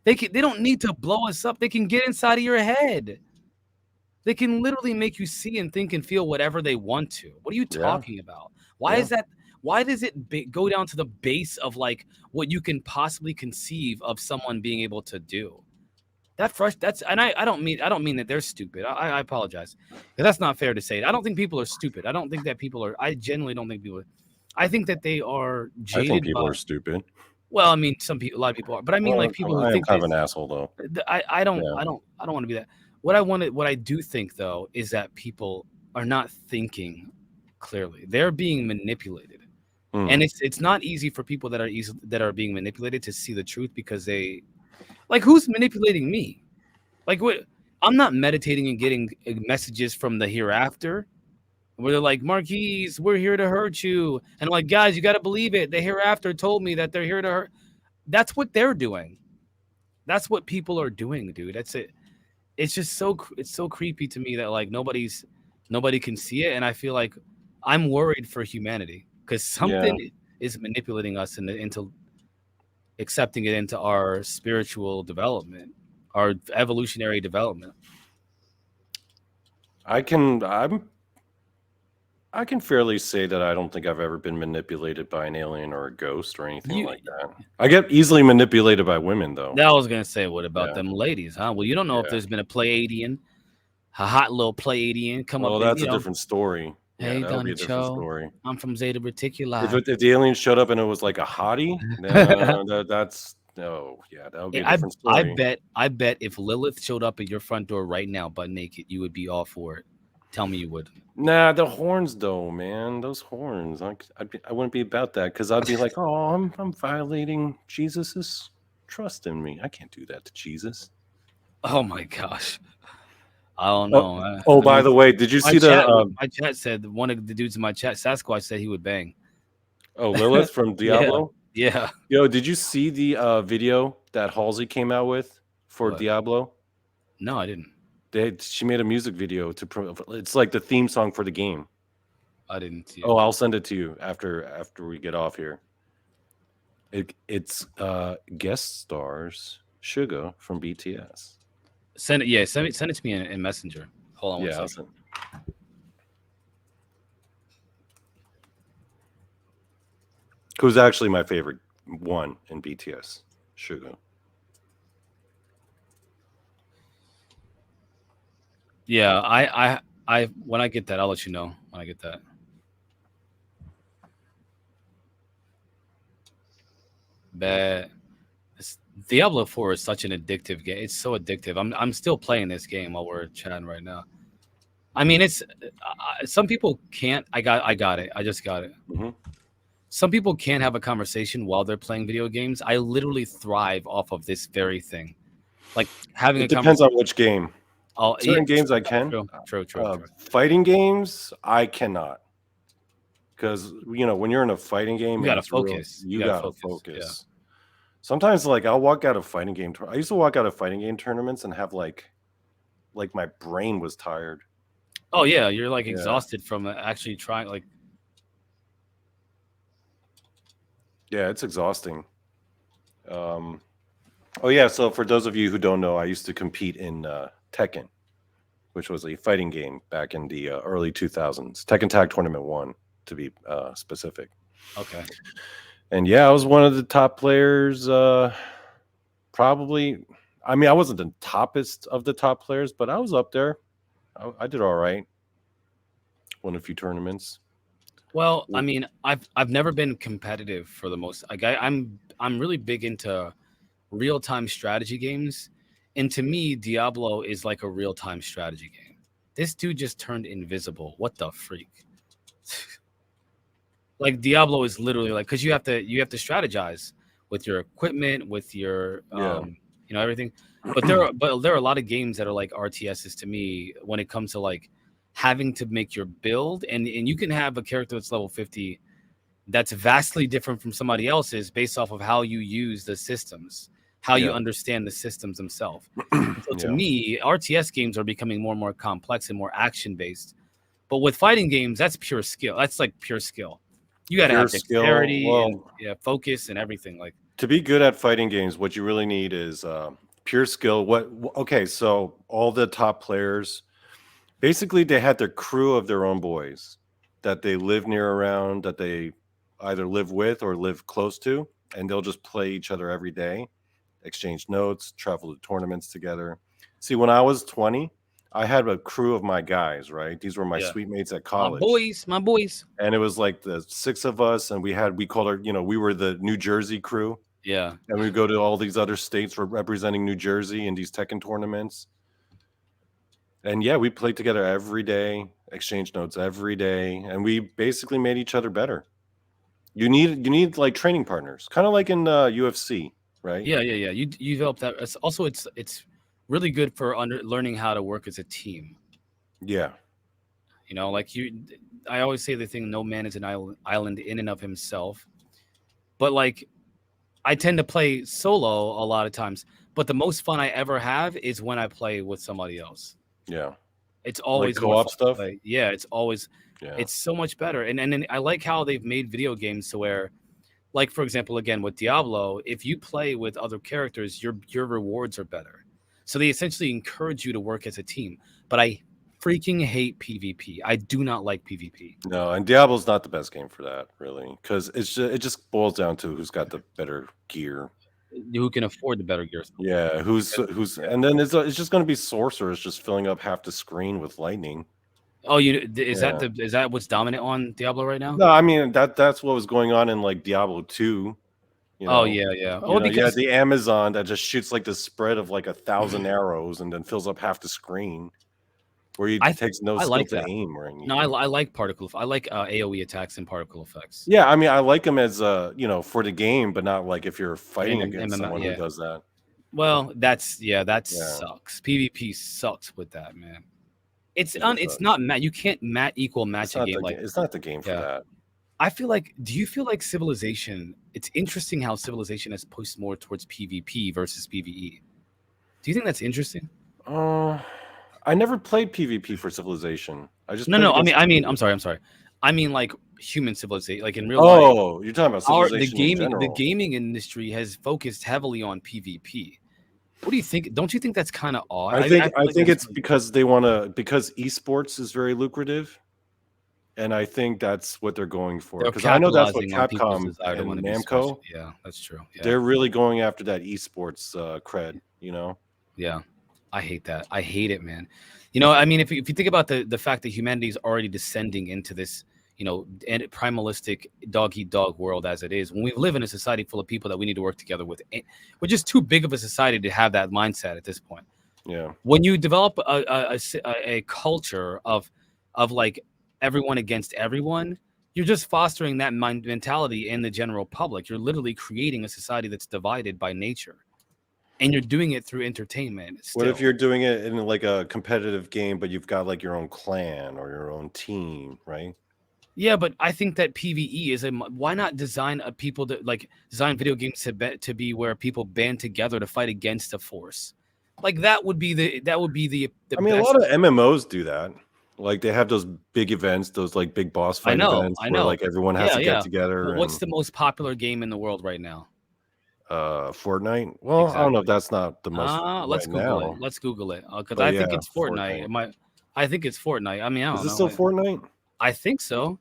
They don't need to blow us up. They can get inside of your head. They can literally make you see and think and feel whatever they want to. What are you talking about? Why is that? Why does it go down to the base of like what you can possibly conceive of someone being able to do? And I don't mean that they're stupid. I apologize. That's not fair to say. I don't think people are stupid. I don't think that people are. I genuinely don't think people are. I think that they are jaded. I think people are stupid. Well, I mean, a lot of people are, but I mean, like people who think kind of an asshole though. I don't want to be that. What I do think though is that people are not thinking clearly. They're being manipulated, and it's not easy for people that are being manipulated to see the truth, because they, like, who's manipulating me? Like, what? I'm not meditating and getting messages from the hereafter where they're like, Marquise, we're here to hurt you, and I'm like, guys, you got to believe it. The hereafter told me that they're here to hurt. That's what they're doing. That's what people are doing, dude. That's it. It's just so creepy to me that like nobody can see it, and I feel like I'm worried for humanity because something is manipulating us into accepting it into our spiritual development, our evolutionary development. I can fairly say that I don't think I've ever been manipulated by an alien or a ghost or anything like that. I get easily manipulated by women, though. I was gonna say, what about them ladies, huh? Well, you don't know if there's been a Pleiadian, a hot little Pleiadian come up. Well, that's a different story. Hey, Donny Cho, I'm from Zeta Reticuli. If the alien showed up and it was like a hottie, then that would be a different story. I bet if Lilith showed up at your front door right now, butt naked, you would be all for it. Tell me you would. Nah, the horns though, man. Those horns. I wouldn't be about that, because I'd be like, oh, I'm violating Jesus's trust in me. I can't do that to Jesus. Oh my gosh. I don't know. By the way, did you see my chat said, one of the dudes in my chat, Sasquatch, said he would bang. Oh, Lilith from Diablo? Yeah. Yo, did you see the video that Halsey came out with for Diablo? No, I didn't. She made a music video it's like the theme song for the game. I didn't see it. Oh, I'll send it to you after we get off here. It's guest stars Suga from BTS. Send it to me in Messenger. Hold on one second. Who's actually my favorite one in BTS? Suga. Yeah, I when I get that, I'll let you know when I get that. But Diablo 4 is such an addictive game. It's so addictive. I'm still playing this game while we're chatting right now. I mean, it's some people can't. I got it. I just got it. Mm-hmm. Some people can't have a conversation while they're playing video games. I literally thrive off of this very thing. Like having it depends on which game. Certain games I can. True. Fighting games, I cannot. Because, when you're in a fighting game, you gotta focus. You gotta focus. Yeah. Sometimes, like, I'll walk out of fighting game. I used to walk out of fighting game tournaments and have like my brain was tired. Oh yeah, you're like exhausted from actually trying. Like, yeah, it's exhausting. Oh yeah, so for those of you who don't know, I used to compete in Tekken, which was a fighting game back in the early 2000s. Tekken Tag Tournament 1, to be specific. Okay. And yeah, I was one of the top players. Probably, I mean, I wasn't the toppest of the top players, but I was up there. I did all right. Won a few tournaments. Well, I mean, I've never been competitive for the most. Like, I'm really big into real-time strategy games, and to me, Diablo is like a real-time strategy game. This dude just turned invisible. What the freak? Like, Diablo is literally like, because you have to strategize with your equipment, with your everything. But there are a lot of games that are like RTSs to me when it comes to like having to make your build, and you can have a character that's level 50 that's vastly different from somebody else's based off of how you use the systems, how you Yeah. understand the systems themselves. So to me, RTS games are becoming more and more complex and more action based. But with fighting games, that's pure skill. That's like pure skill. You got to Pure have skill. dexterity and Well, focus and everything. Like to be good at fighting games, what you really need is pure skill. Okay, so all the top players, basically, they had their crew of their own boys that they live near around, that they either live with or live close to, and they'll just play each other every day, exchange notes, travel to tournaments together. See, when I was 20, I had a crew of my guys, right? These were my Yeah. suite mates at my college. boys. And it was like the 6 of us, and we called our, we were the New Jersey crew. Yeah. And we go to all these other states representing New Jersey in these Tekken tournaments. And yeah, we played together every day, exchanged notes every day, and we basically made each other better. You need like training partners, kind of like in UFC, right? Yeah. You develop that. It's really good for learning how to work as a team. Yeah. Like I always say the thing: no man is an island in and of himself. But like, I tend to play solo a lot of times. But the most fun I ever have is when I play with somebody else. Yeah. It's always Like more co-op fun to stuff? play. Yeah, it's always Yeah. it's so much better. And then I like how they've made video games to where, like for example, again with Diablo, if you play with other characters, your rewards are better. So they essentially encourage you to work as a team. But I freaking hate PvP. I do not like PvP. No, and Diablo's not the best game for that, really, because it just boils down to who's got the better gear. Who can afford the better gear? Yeah, who's Yeah. and then it's just going to be sorcerers just filling up half the screen with lightning. Oh, is Yeah. that what's dominant on Diablo right now? No, I mean that's what was going on in like Diablo 2. Oh yeah. Oh, You had because the Amazon that just shoots like the spread of like 1,000 arrows and then fills up half the screen, where it takes no I skill like to that. aim or No, anything. I like particle. I like AOE attacks and particle effects. Yeah, I mean I like them as for the game, but not like if you're fighting And against someone who yeah. does that. Well, that Yeah. sucks. PvP sucks with that, man. It's Yeah, it it's does. not you can't equal It's match a not game the like it's not the game for yeah. that. I feel like do you feel like Civilization? It's interesting how Civilization has pushed more towards PvP versus PvE. Do you think that's interesting? I never played PvP for Civilization. I just No, played no. against I'm sorry. I mean like human civilization, like in real life. Oh, you're talking about Civilization in The general. gaming industry has focused heavily on PvP. What do you think? Don't you think that's kind of odd? I feel like think that's it's because because esports is very lucrative, and I think that's what they're going for. they're Because I know that's what capitalizing on people's Capcom desire to want and to be special. Namco, Yeah, that's true. Yeah, they're really going after that esports cred. yeah. I hate that. I hate it, man. I mean, if you think about the fact that humanity is already descending into this, and primalistic dog eat dog world as it is, when we live in a society full of people that we need to work together with, we're just too big of a society to have that mindset at this point. Yeah. When you develop a culture of like everyone against everyone, you're just fostering that mentality in the general public. You're literally creating a society that's divided by nature, and you're doing it through entertainment. What if Still, you're doing it in like a competitive game, but you've got like your own clan or your own team, right? yeah, but I think that PVE is why not design people that like design video games to be where people band together to fight against a force. Like that would be the I mean, a best. lot of MMOs do that. Like they have those big events, those like big boss fight events I where know. like everyone has to get together. What's And the most popular game in the world right now? Fortnite. Well, I don't know if Exactly. that's not the most Let's right Google it. now, Let's Google it because but I think yeah, it's Fortnite. Fortnite. I think it's Fortnite. I mean, I Is don't it know. still Fortnite? I think so.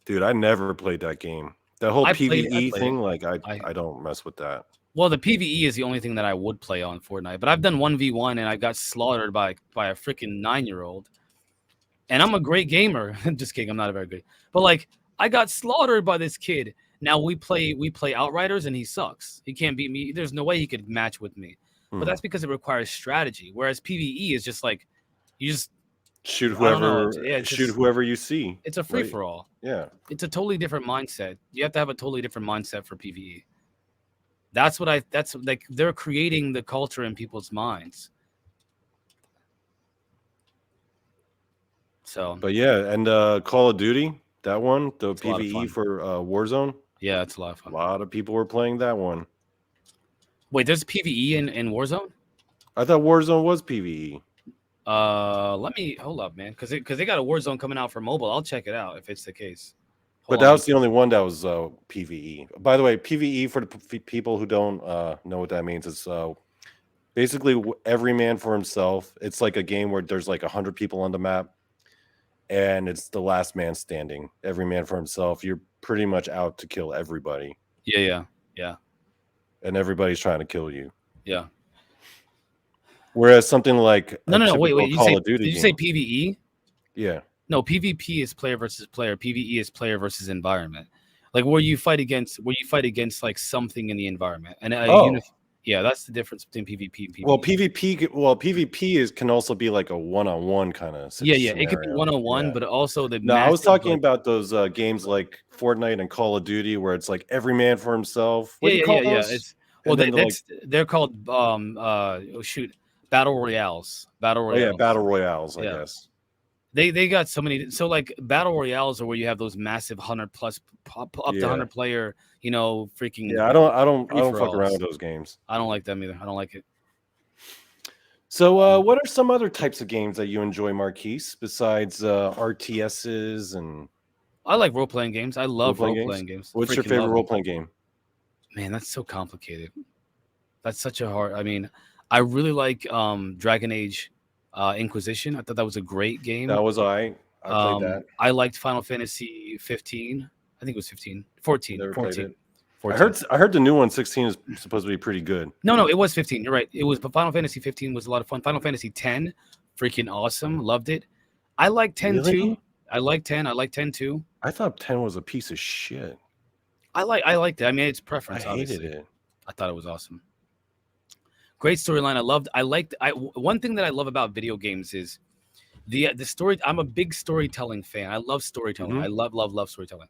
Dude, I never played that game. That whole I PvE played it. thing, like I don't mess with that. Well, the PVE is the only thing that I would play on Fortnite, but I've done 1v1 and I got slaughtered by a freaking 9-year-old. And I'm a great gamer. Just kidding, I'm not a very good. But like I got slaughtered by this kid. Now we play Outriders and he sucks. He can't beat me. There's no way he could match with me. But that's because it requires strategy. Whereas PVE is just like you just Shoot I don't know. whoever you see. It's a free for all. Yeah. It's a totally different mindset. You have to have a totally different mindset for PVE. That's like they're creating the culture in people's minds. So, But yeah, and Call of Duty, that one, the it's a lot of PVE fun. for Warzone, Yeah, it's a lot of a fun. lot of people were playing that one. Wait, there's PvE in Warzone? I thought Warzone was PVE. Let me hold up, man, because they got a Warzone coming out for mobile. I'll check it out if it's the case. But Hold that on. was the only one that was PVE. By the way, PVE for the people who don't know what that means is basically every man for himself. It's like a game where there's like 100 people on the map, and it's the last man standing. Every man for himself. You're pretty much out to kill everybody, Yeah. and everybody's trying to kill you. Yeah. Whereas something like a No. typical Wait. Call of Duty Did you say game, PvE? yeah. No, PvP is player versus player. PvE is player versus environment. Like where you fight against like something in the environment. And yeah, that's the difference between PvP and PvE. PvP can also be like a one-on-one kind of Yeah. It could be one-on-one, but also the No, I was talking like, about those games like Fortnite and Call of Duty where it's like every man for himself. What do you call those? It's And then they're called battle royales. Battle oh royales. yeah, battle royales, I Yeah. guess. They got so many. So like battle royales are where you have those massive 100 plus up to 100 player, freaking. Yeah, I don't fuck free-for-alls. around with those games. I don't like them either. I don't like it. So what are some other types of games that you enjoy, Marquise, besides RTSs and I like role playing games. I love role playing games. What's your favorite role playing game? Man, that's so complicated. That's such a hard. I mean, I really like Dragon Age Inquisition. I thought that was a great game. That was I played that. I liked Final Fantasy 15. I think it was 15. 14. Never 14. played it. 14. I heard the new one 16 is supposed to be pretty good. No, it was 15. You're right. It was, but Final Fantasy 15 was a lot of fun. Final Fantasy 10, freaking awesome. Loved it. I like 10 Really? too. I like 10. I like 10 too. I thought 10 was a piece of shit. I liked it. I mean, it's preference. I hated obviously. it. I thought it was awesome. Great storyline. One thing that I love about video games is the story. I'm a big storytelling fan. I love storytelling. Mhm. I love storytelling.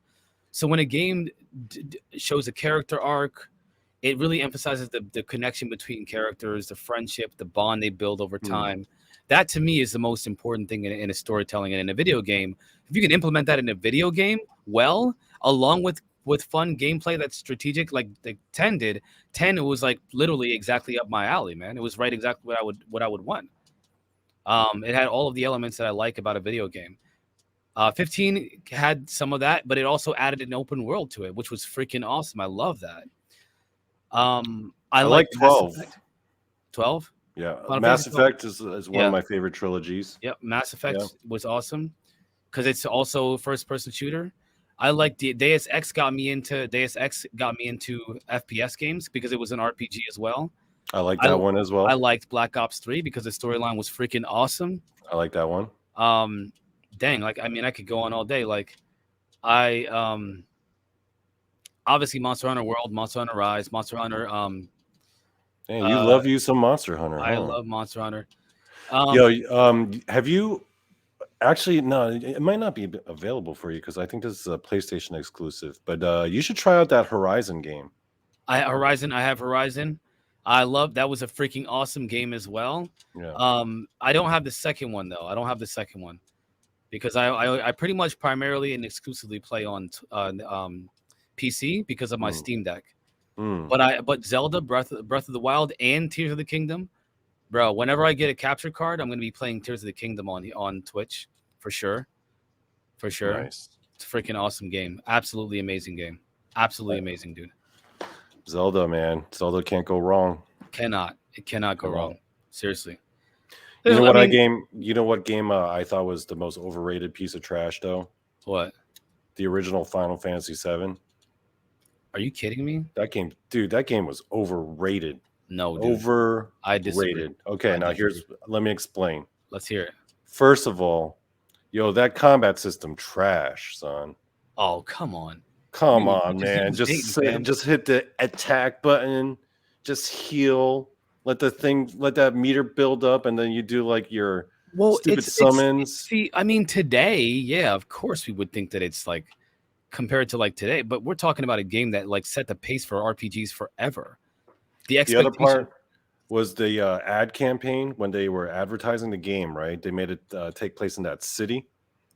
So when a game shows a character arc, it really emphasizes the connection between characters, the friendship, the bond they build over time. That to me is the most important thing in a storytelling and in a video game. If you can implement that in a video game well, along with fun gameplay that's strategic, like 10 did. 10, it was like literally exactly up my alley, man. It was right exactly what I would want. It had all of the elements that I like about a video game. 15 had some of that, but it also added an open world to it, which was freaking awesome. I love that. I like 12. 12? Yeah, Final Mass Fantasy Effect is one of my favorite trilogies. Yep, Mass Effect was awesome because it's also a first-person shooter. I like Deus Ex got me into FPS games because it was an RPG as well. I like that one as well. I liked Black Ops 3 because the storyline was freaking awesome. I like that one. Dang, like I mean, I could go on all day. Like I obviously Monster Hunter World, Monster Hunter Rise, Monster Hunter. Dang, you love you some Monster Hunter. I love Monster Hunter. Have you actually? No, it might not be available for you because I think this is a PlayStation exclusive. But you should try out that Horizon game. I have Horizon. I love that. Was a freaking awesome game as well. Yeah. I don't have the second one though. I don't have the second one because I pretty much primarily and exclusively play on PC because of my Steam Deck. But Zelda Breath of the Wild and Tears of the Kingdom, bro. Whenever I get a capture card, I'm gonna be playing Tears of the Kingdom on Twitch for sure. Nice. It's a freaking awesome game. Absolutely amazing game. Absolutely amazing, dude. Zelda, man. Zelda can't go wrong. It cannot go wrong. Seriously. You know what game I thought was the most overrated piece of trash though? What? The original Final Fantasy VII. Are you kidding me? That game was overrated. No, dude. Overrated. I disagree. Okay, let me explain. Let's hear it. First of all, that combat system trash, son. Oh, come on. Come on, man. Just hit the attack button, just heal, let that meter build up, and then you do like your stupid summons. I mean, today, yeah, of course we would think that it's like compared to like today, but we're talking about a game that like set the pace for RPGs forever. The The other expectation. part was the ad campaign when they were advertising the game, right? They made it take place in that city.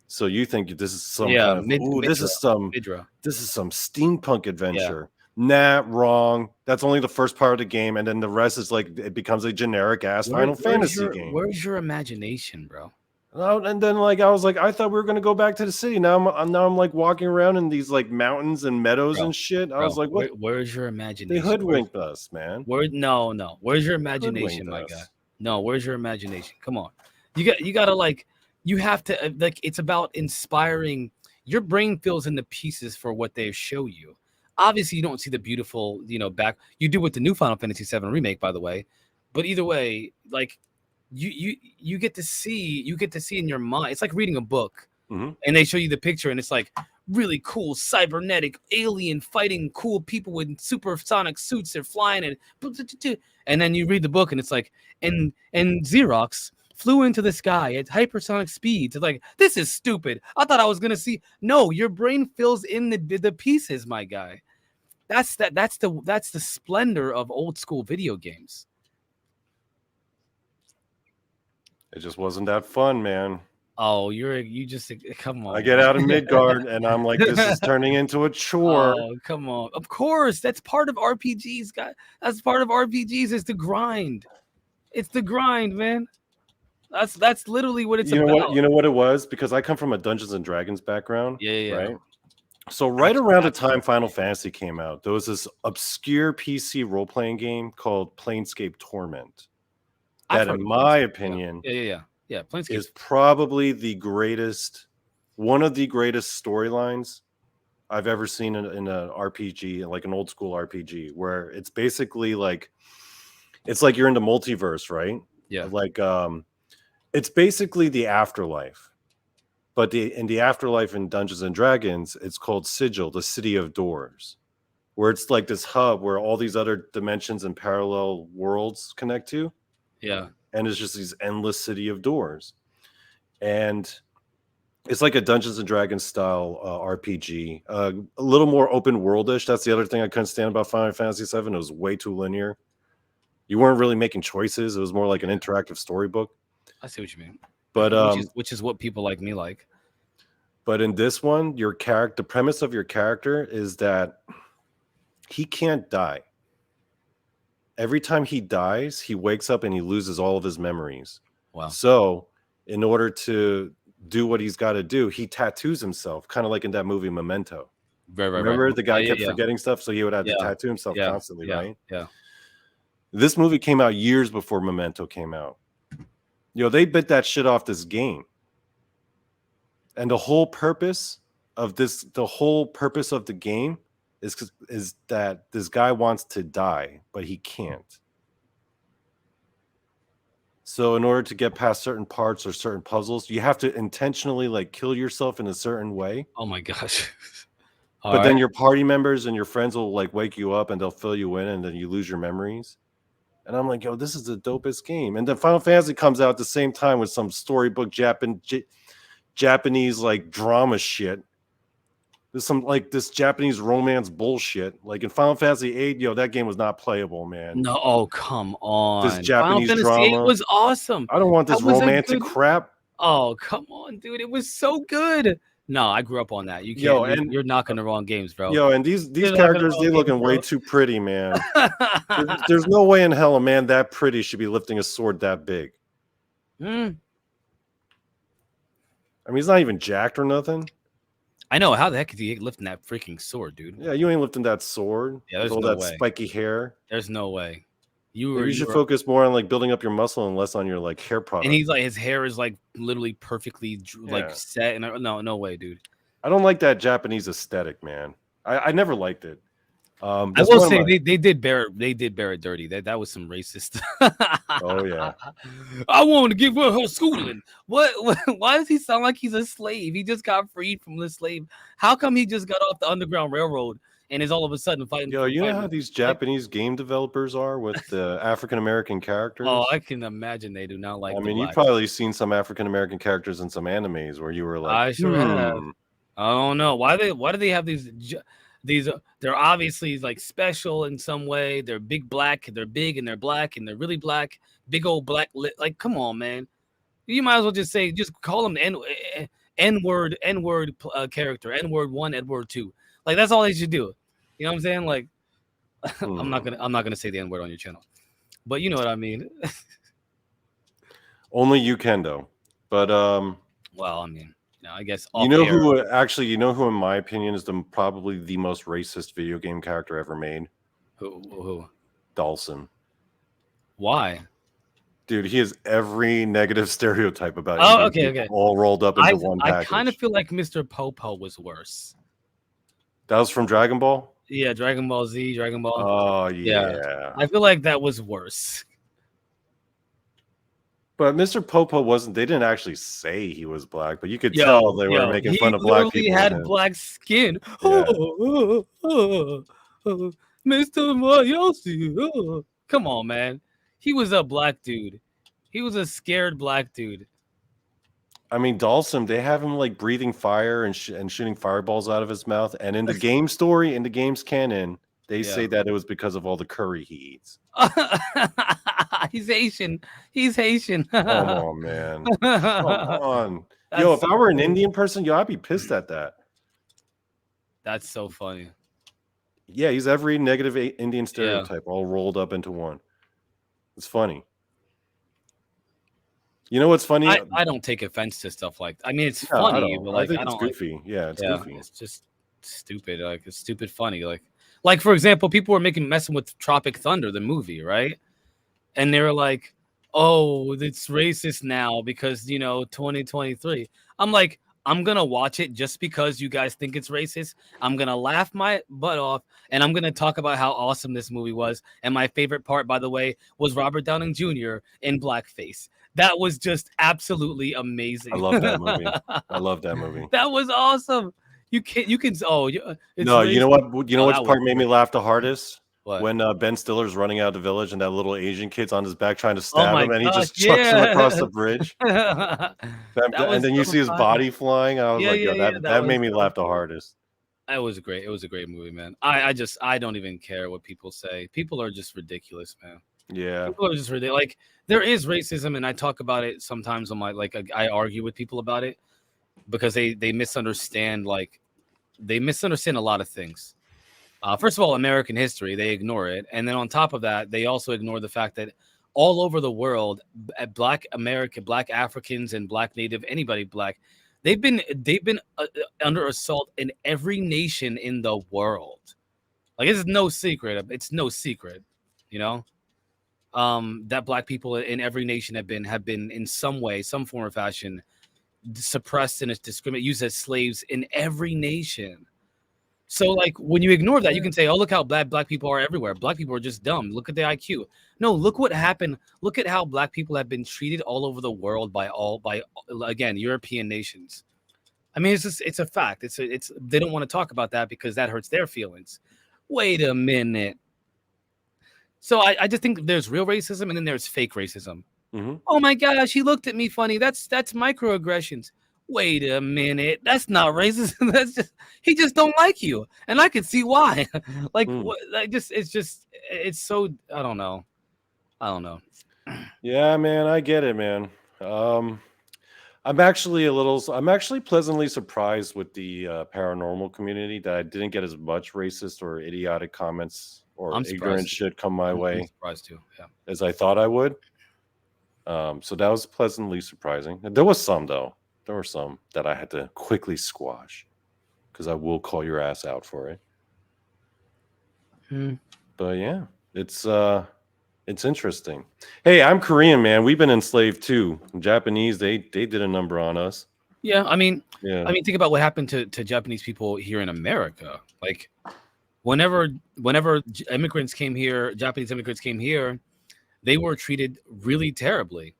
So you think this is some Yeah, kind of this Midra. is some Midra. steampunk Yeah. adventure. Nah, wrong. That's only the first part of the game, and then the rest is like it becomes a generic ass Final Fantasy game. Where's your imagination, bro? And then like I was like, I thought we were gonna go back to the city. Now I'm like walking around in these like mountains and meadows Bro, and shit. I was bro, like, what? where's your They imagination? hoodwinked us, man. No. Where's your imagination, Hoodwinked my guy? us. No, where's your imagination? Come on. You gotta like you have to like it's about inspiring. Your brain fills in the pieces for what they show you. Obviously, you don't see the beautiful, back. You do with the new Final Fantasy VII remake, by the way. But either way, like you get to see in your mind. It's like reading a book, and they show you the picture, and it's like really cool cybernetic alien fighting cool people with supersonic suits. They're flying and then you read the book, and it's like and Xerox flew into the sky at hypersonic speeds. It's like, this is stupid. I thought I was gonna see. No, your brain fills in the pieces, my guy. That's the splendor of old school video games. It just wasn't that fun, man. Oh, you just come on. I get out of Midgard and I'm like, this is turning into a chore. Oh, come on. Of course, that's part of RPGs, guys. That's part of RPGs is the grind. It's the grind, man. That's literally what it's about. You know what it was? Because I come from a Dungeons and Dragons background. Yeah. Right. So right around the time Final Fantasy came out, there was this obscure PC role-playing game called Planescape Torment. That, in my opinion, yeah. Planescape is probably one of the greatest storylines I've ever seen in an RPG, like an old school RPG, where it's basically like you're in the multiverse, right? Yeah. Like it's basically the afterlife. But in the afterlife in Dungeons and Dragons, it's called Sigil, the City of Doors, where it's like this hub where all these other dimensions and parallel worlds connect to. Yeah. And it's just these endless city of doors. And it's like a Dungeons and Dragons style RPG, a little more open worldish. That's the other thing I couldn't stand about Final Fantasy VII. It was way too linear. You weren't really making choices. It was more like an interactive storybook. I see what you mean. But which is what people like me like. But in this one, the premise of your character is that he can't die. Every time he dies, he wakes up and he loses all of his memories. Wow. So in order to do what he's got to do, he tattoos himself, kind of like in that movie Memento. Right. Remember the guy kept forgetting stuff, so he would have to tattoo himself constantly, right? Yeah. This movie came out years before Memento came out. They bit that shit off this game. And the whole purpose of the game is that this guy wants to die, but he can't. So in order to get past certain parts or certain puzzles, you have to intentionally like kill yourself in a certain way. Oh my gosh. But then your party members and your friends will like wake you up and they'll fill you in and then you lose your memories. And I'm like, yo, this is the dopest game. And then Final Fantasy comes out at the same time with some storybook Japanese like drama shit. There's some like this Japanese romance bullshit. Like in Final Fantasy VIII, that game was not playable, man. No, oh come on. This Japanese Final Fantasy drama VIII was awesome. I don't want this romantic crap. Oh come on, dude! It was so good. No, I grew up on that. You can't. You're knocking the wrong games, bro. Yo, and these characters, they looking way too pretty, man. There's no way in hell a man that pretty should be lifting a sword that big. I mean, he's not even jacked or nothing. I know. How the heck is he lifting that freaking sword, dude? Yeah, you ain't lifting that sword. Yeah, there's with no all that way. Spiky hair. There's no way. You should focus more on like building up your muscle and less on your like hair product. And he's like, his hair is like literally perfectly like set. And no way, dude. I don't like that Japanese aesthetic, man. I never liked it. I will say they did bear it dirty. That was some racist. Oh yeah. I want to give her schooling. What? Why does he sound like he's a slave? He just got freed from the slave. How come he just got off the Underground Railroad and is all of a sudden fighting? Yo, you know how these Japanese game developers are with the African American characters? Oh, I can imagine they do not like. I mean, you've probably seen some African American characters in some animes where you were like, I sure have. I don't know why do they have these. they're obviously like special in some way. They're big black, they're big and they're black and they're really black, big old black like come on, man. You might as well just call them N-word character, N-word 1, N-word 2. Like that's all they should do. You know what I'm saying? Like I'm not gonna say the N-word on your channel. But you know what I mean. Only you can though. But well, I mean, I guess you know who in my opinion is probably the most racist video game character ever made? Who? Dawson. Why? Dude, he has every negative stereotype about Indian people all rolled up into one package. I kind of feel like Mr. Popo was worse. That was from Dragon Ball? Yeah, Dragon Ball Z, Dragon Ball. Oh, yeah. I feel like that was worse. But Mr. Popo they didn't actually say he was black, but you could tell they were making fun of black people. He had black skin. Yeah. Mr. Mayoshi. Come on, man. He was a black dude. He was a scared black dude. I mean, Dawson, they have him like breathing fire and shooting fireballs out of his mouth. And in the game story, in the game's canon, they say that it was because of all the curry he eats. He's Haitian. He's Haitian. Come on, man. Come on. Yo, if I were an Indian person, I'd be pissed at that. That's so funny. Yeah, he's every negative Indian stereotype all rolled up into one. It's funny. You know what's funny? I don't take offense to stuff like that. I mean, it's funny, but like I think it's goofy. Yeah, it's goofy. It's just stupid. Like it's stupid funny. Like for example, people were messing with Tropic Thunder, the movie, right? And they were like, "Oh, it's racist now because 2023." I'm like, I'm gonna watch it just because you guys think it's racist. I'm gonna laugh my butt off, and I'm gonna talk about how awesome this movie was. And my favorite part, by the way, was Robert Downey Jr. in blackface. That was just absolutely amazing. I love that movie. I love that movie. That was awesome. You can. Oh, no. You know what? You know which part made me laugh the hardest? What? When Ben Stiller's running out of the village and that little Asian kid's on his back trying to stab him, and he just chucks him across the bridge. And then you see his body flying. I was that made me laugh the hardest. It was great. It was a great movie, man. I don't even care what people say. People are just ridiculous, man. Yeah, people are just ridiculous. Like there is racism, and I talk about it sometimes on my I argue with people about it because they misunderstand a lot of things. First of all, American history, they ignore it. And then on top of that, they also ignore the fact that all over the world, Black Africans and Black Native, anybody Black, they've been under assault in every nation in the world. Like it's no secret. It's no secret, that Black people in every nation have been in some way, some form or fashion, suppressed and discriminated, used as slaves in every nation. So, like, when you ignore that, you can say, oh, look how bad Black people are everywhere. Black people are just dumb. Look at the IQ. No, look what happened. Look at how Black people have been treated all over the world by again, European nations. I mean, it's a fact. They don't want to talk about that because that hurts their feelings. Wait a minute. So I just think there's real racism and then there's fake racism. Mm-hmm. Oh my gosh, he looked at me funny. That's microaggressions. Wait a minute, that's not racism. That's just he just don't like you, and I can see why. It's so I don't know. Yeah, man, I get it, man. I'm actually pleasantly surprised with the paranormal community that I didn't get as much racist or idiotic comments or ignorant shit come my way. I'm surprised too, yeah, as I thought I would. So that was pleasantly surprising. There was some though. There were some that I had to quickly squash because I will call your ass out for it. But yeah, it's interesting. Hey, I'm Korean, man. We've been enslaved too. Japanese, they did a number on us. Yeah, I mean, think about what happened to Japanese people here in America. Like, whenever immigrants came here, Japanese immigrants came here, they were treated really terribly.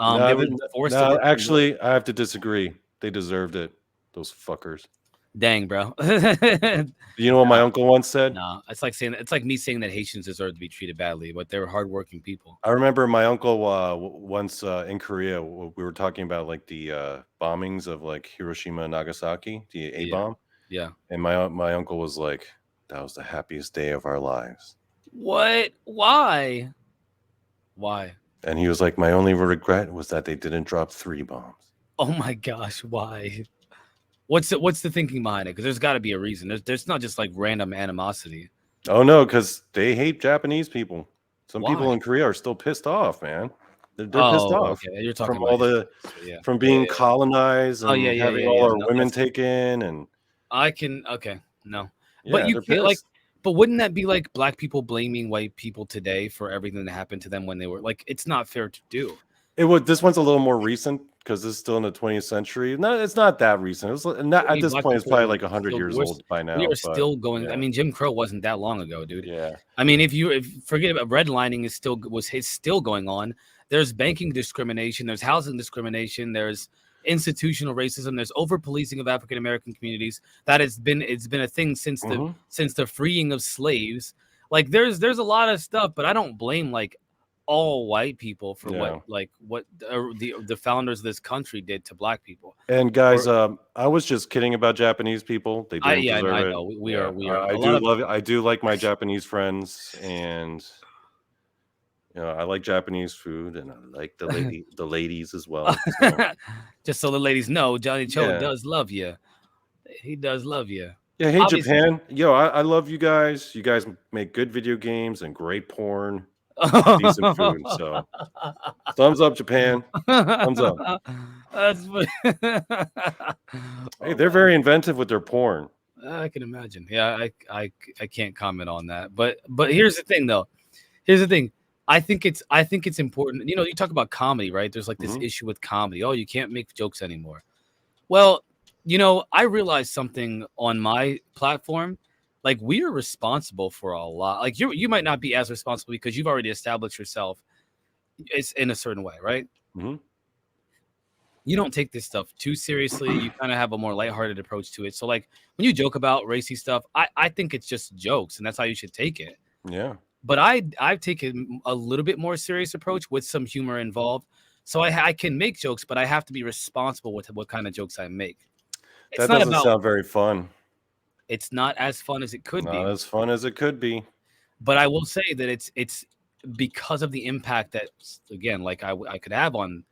Actually, I have to disagree. They deserved it. Those fuckers. Dang, bro. You know what my uncle once said? No, it's like me saying that Haitians deserve to be treated badly, but they were hardworking people. I remember my uncle once in Korea. We were talking about like the bombings of like Hiroshima and Nagasaki, the A bomb. Yeah. And my uncle was like, That was the happiest day of our lives. What? Why? Why? And he was like, my only regret was that they didn't drop 3 bombs. Oh my gosh, why? What's the thinking behind it? Because there's got to be a reason. There's not just like random animosity. Oh no, because they hate Japanese people. Some people Why? in Korea are still pissed off, man. They're pissed Oh, off okay. You're talking from about all the yeah. from being colonized Oh yeah, and yeah, having yeah, all yeah. our No, women that's taken, and I can okay. No. But yeah, you they're can't like pissed. but wouldn't that be like black people blaming white people today for everything that happened to them when they were like it's not fair to do. It would. This one's a little more recent because this is still in the 20th century. No, it's not that recent. It's not, I at mean, this black point. It's probably people like 100 still years old by we now. are But still going. I yeah, mean, Jim Crow wasn't that long ago, dude. yeah. I mean, if forget about redlining is still going on. There's banking discrimination. There's housing discrimination. There's institutional racism. There's over policing of African American communities. It's been a thing since Hmm. the freeing of slaves. Like there's a lot of stuff, but I don't blame like all white people for Yeah. what the founders of this country did to black people. And guys, Or I was just kidding about Japanese people. They didn't I deserve it. know Yeah, we are I a lot do of love it. I do like my Japanese friends, and I like Japanese food, and I like the ladies as well. So just so the ladies know, Johnny Cho yeah, does love you. He does love you. yeah. Hey, Obviously. Japan, I love you guys. You guys make good video games and great porn, decent food. So thumbs up, Japan. Thumbs up. That's Hey, oh they're my very inventive with their porn. I can imagine. Yeah, I can't comment on that. But here's the thing though. Here's the thing. I think it's important. You know, you talk about comedy, right? There's like this Hmm. issue with comedy. Oh, you can't make jokes anymore. Well, I realized something on my platform. Like we are responsible for a lot. Like you might not be as responsible because you've already established yourself it's in a certain way, right? Hmm. You don't take this stuff too seriously. You kind of have a more lighthearted approach to it. So like when you joke about racy stuff, I think it's just jokes and that's how you should take it. Yeah, But I've taken a little bit more serious approach with some humor involved. So I can make jokes, but I have to be responsible with what kind of jokes I make. It's that not doesn't about sound very fun. it's not as fun as it could Not be. as fun as it could be. But I will say that it's because of the impact that again, like I could have on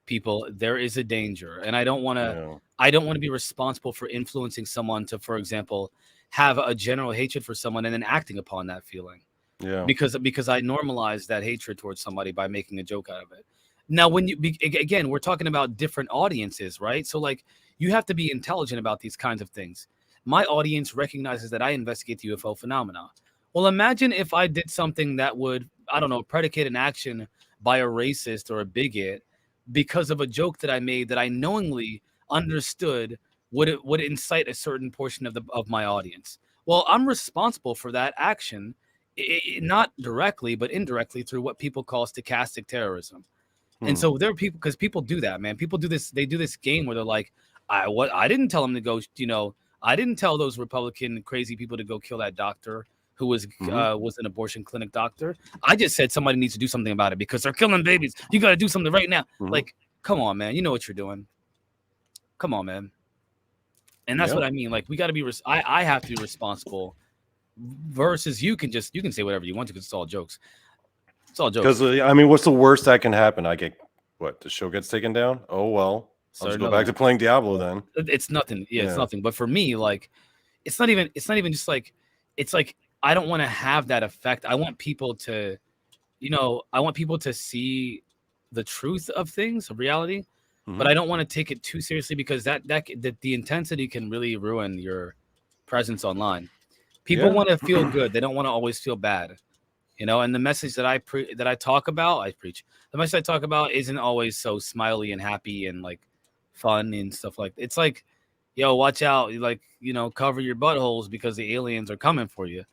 people, there is a danger. And Yeah, I don't want to be responsible for influencing someone to, for example, have a general hatred for someone and then acting upon that feeling. yeah, Because I normalize that hatred towards somebody by making a joke out of it. Now, when again, we're talking about different audiences, right? So like you have to be intelligent about these kinds of things. My audience recognizes that I investigate the UFO phenomena. Well, imagine if I did something that would, I don't know, predicate an action by a racist or a bigot because of a joke that I made that I knowingly understood would incite a certain portion of my audience. Well, I'm responsible for that action, not directly, but indirectly through what people call stochastic terrorism. And hmm, so there are people because people do that, man. People do this. They do this game where they're like, I didn't tell them to go. I didn't tell those Republican crazy people to go kill that doctor who hmm, was an abortion clinic doctor. I just said somebody needs to do something about it because they're killing babies. You got to do something right now. hmm. Like, come on, man. You know what you're doing. Come on, man. And that's Yeah, what I mean. Like, we got to be. I have to be responsible. Versus you can say whatever you want to because it's all jokes. It's all jokes. because I mean, what's the worst that can happen? I get what, the show gets taken down. Oh well, I'll Start just go another back one. to playing Diablo Yeah. then. It's nothing. Yeah, it's Yeah, nothing. But for me, like, it's not even just like it's like I don't want to have that effect. I want people to, I want people to see the truth of things, of reality, but hmm, I don't want to take it too seriously because that the intensity can really ruin your presence online. People yeah, want to feel good. They don't want to always feel bad. And the message that I preach, the message I talk about isn't always so smiley and happy and like fun and stuff like that. It's like, yo, watch out, like, cover your buttholes because the aliens are coming for you.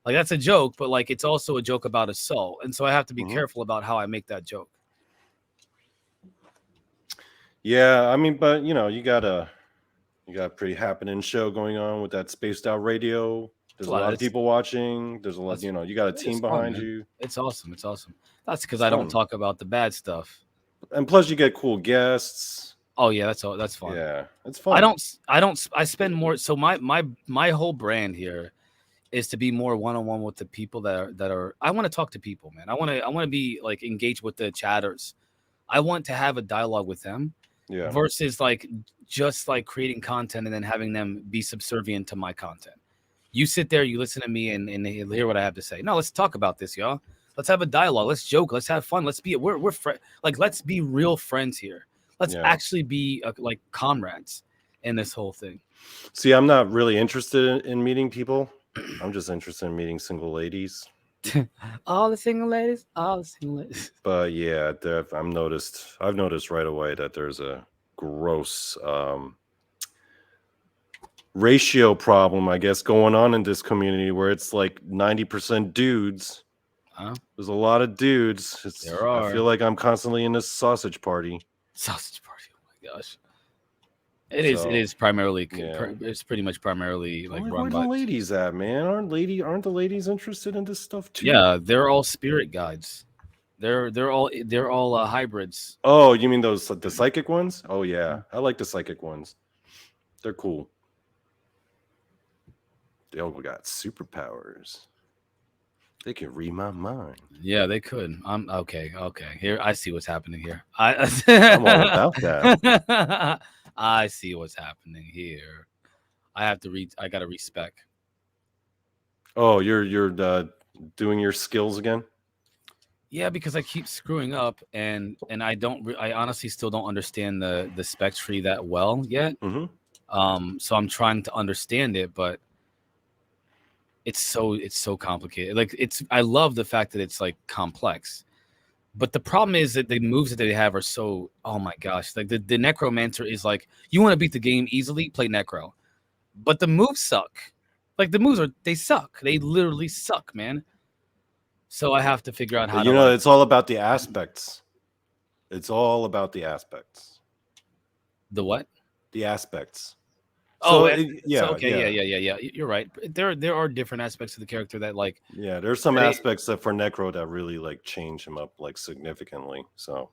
Like that's a joke, but like it's also a joke about assault, and so I have to be hmm. careful about how I make that joke. Yeah. I mean, but you got a pretty happening show going on with that spaced out radio. It's There's a a lot. lot of people watching. There's a lot. That's You got a it's team fun, behind man. you. It's awesome. It's awesome. That's because It's I don't fun, talk about the bad stuff. and plus you get cool guests. Oh yeah, that's all. That's fun. Yeah, it's I fun. don't. I don't. I spend more. So my whole brand here is to be more one-on-one with the people that are I want to talk to people, man. I want to be like engaged with the chatters. I want to have a dialogue with them Yeah. versus like just like creating content and then having them be subservient to my content. You sit there, you listen to me, and hear what I have to say. No, let's talk about this, y'all. Let's have a dialogue. Let's joke. Let's have fun. We're like let's be real friends here. Let's Yeah. actually be like comrades in this whole thing. See, I'm not really interested in meeting people. I'm just interested in meeting single ladies. All the single ladies, all the single ladies. But yeah, I've noticed right away that there's a gross ratio problem, I guess, going on in this community where it's like 90% dudes. Huh? There's a lot of dudes. There I are. feel like I'm constantly in this sausage party. Sausage party. Oh my gosh. It is primarily it's pretty much primarly like Where run the by ladies at, man? Aren't the ladies interested in this stuff too? Yeah, they're all spirit guides. They're all hybrids. Oh, you mean the psychic ones? Oh yeah, I like the psychic ones. They're cool. They all got superpowers. They can read my mind. Yeah, they could. I'm okay. Here, I see what's happening here. I'm all about that. I see what's happening here. I have to read. I gotta respec. Oh, you're doing your skills again? Yeah, because I keep screwing up, and I don't. I honestly still don't understand the spec tree that well yet. Mm-hmm. So I'm trying to understand it, but it's so complicated. Like I love the fact that it's like complex, but the problem is that the moves that they have are so, oh my gosh, like the necromancer is like, you want to beat the game easily, play necro, but the moves suck. Like the moves they suck. They literally suck, man. So I have to figure out how to. It's all about the aspects. It's all about the aspects. The what? The aspects. So, yeah. You're right. There are different aspects of the character that like. Yeah, there's some aspects that for Necro that really like change him up like significantly. So.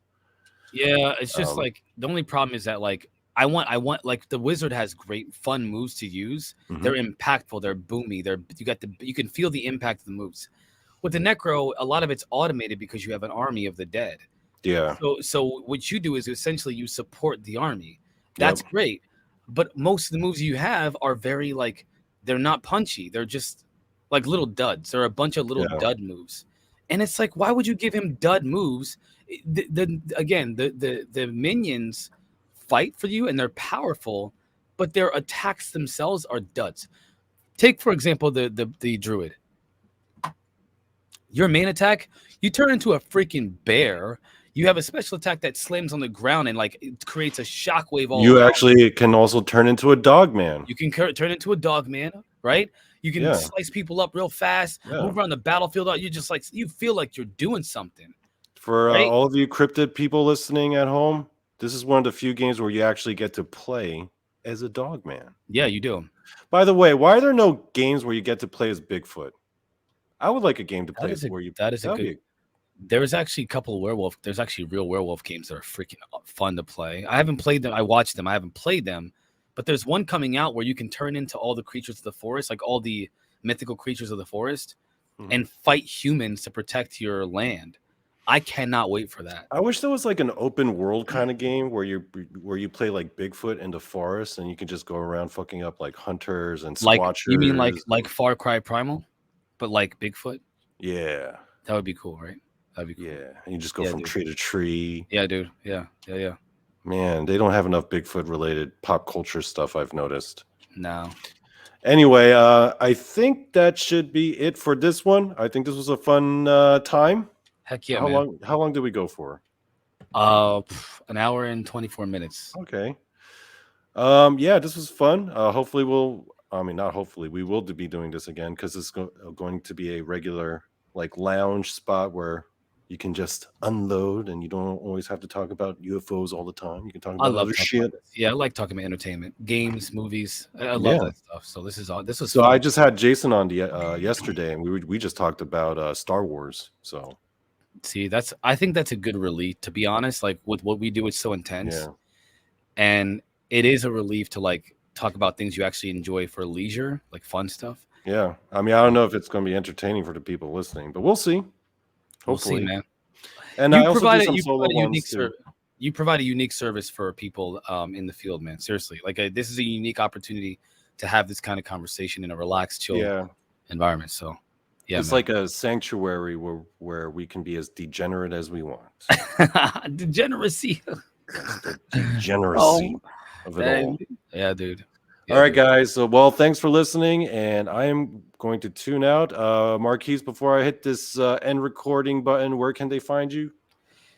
Yeah, it's just like the only problem is that like I want like the wizard has great fun moves to use. Mm-hmm. They're impactful. They're boomy. You can feel the impact of the moves. With the necro, a lot of it's automated because you have an army of the dead. Yeah. So what you do is essentially you support the army. That's great. But most of the moves you have are very like, they're not punchy. They're just like little duds. They're a bunch of little dud moves. And it's like, why would you give him dud moves? The minions fight for you and they're powerful, but their attacks themselves are duds. Take, for example, the druid. Your main attack, you turn into a freaking bear. You have a special attack that slams on the ground and like it creates a shockwave all You around. Actually can also turn into a dog man. You can turn into a dog man, right? You can slice people up real fast, move around the battlefield. You just like, you feel like you're doing something. For all of you cryptid people listening at home, this is one of the few games where you actually get to play as a dog man. Yeah, you do. By the way, why are there no games where you get to play as Bigfoot? I would like a game to play where you. That is a good. There's actually a couple of werewolf. There's actually real werewolf games that are freaking fun to play. I haven't played them. I watched them. I haven't played them, but there's one coming out where you can turn into all the creatures of the forest, like all the mythical creatures of the forest, and fight humans to protect your land. I cannot wait for that. I wish there was like an open world kind of game where you play like Bigfoot in the forest and you can just go around fucking up like hunters and squatchers. Like, you mean like Far Cry Primal, but like Bigfoot? Yeah, that would be cool, right? That'd be cool. Yeah, and you just go from tree to tree. Yeah, dude. Yeah. Man, they don't have enough Bigfoot related pop culture stuff, I've noticed. No. Anyway, I think that should be it for this one. I think this was a fun time. Heck yeah, How long did we go for? An hour and 24 minutes. Okay. Yeah, this was fun. Hopefully we will be doing this again because it's going to be a regular like lounge spot where you can just unload and you don't always have to talk about UFOs all the time. You can talk about other shit. Yeah, I like talking about entertainment, games, movies. I love that stuff. So this was so fun. I just had Jason on yesterday and we just talked about Star Wars. So see, I think that's a good relief, to be honest. Like with what we do, it's so intense, and it is a relief to like talk about things you actually enjoy for leisure, like fun stuff. Yeah. I mean, I don't know if it's going to be entertaining for the people listening, but we'll see. We'll see, Hopefully. man. And I also do some solo ones too. You provide a unique service for people in the field, man. Seriously, like this is a unique opportunity to have this kind of conversation in a relaxed, chill environment. So, yeah, it's man. like a sanctuary where we can be as degenerate as we want. Degeneracy. The degeneracy of it all. Yeah, dude. Yeah, all right, guys. So, well, thanks for listening, and I am going to tune out. Marquise, before I hit this end recording button, where can they find you?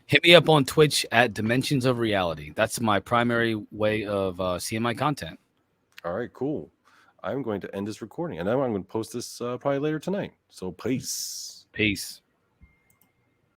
Hit me up on Twitch at Dimensions of Reality. That's my primary way of seeing my content. All right, cool. I'm going to end this recording, and then I'm going to post this probably later tonight. So, peace. Peace.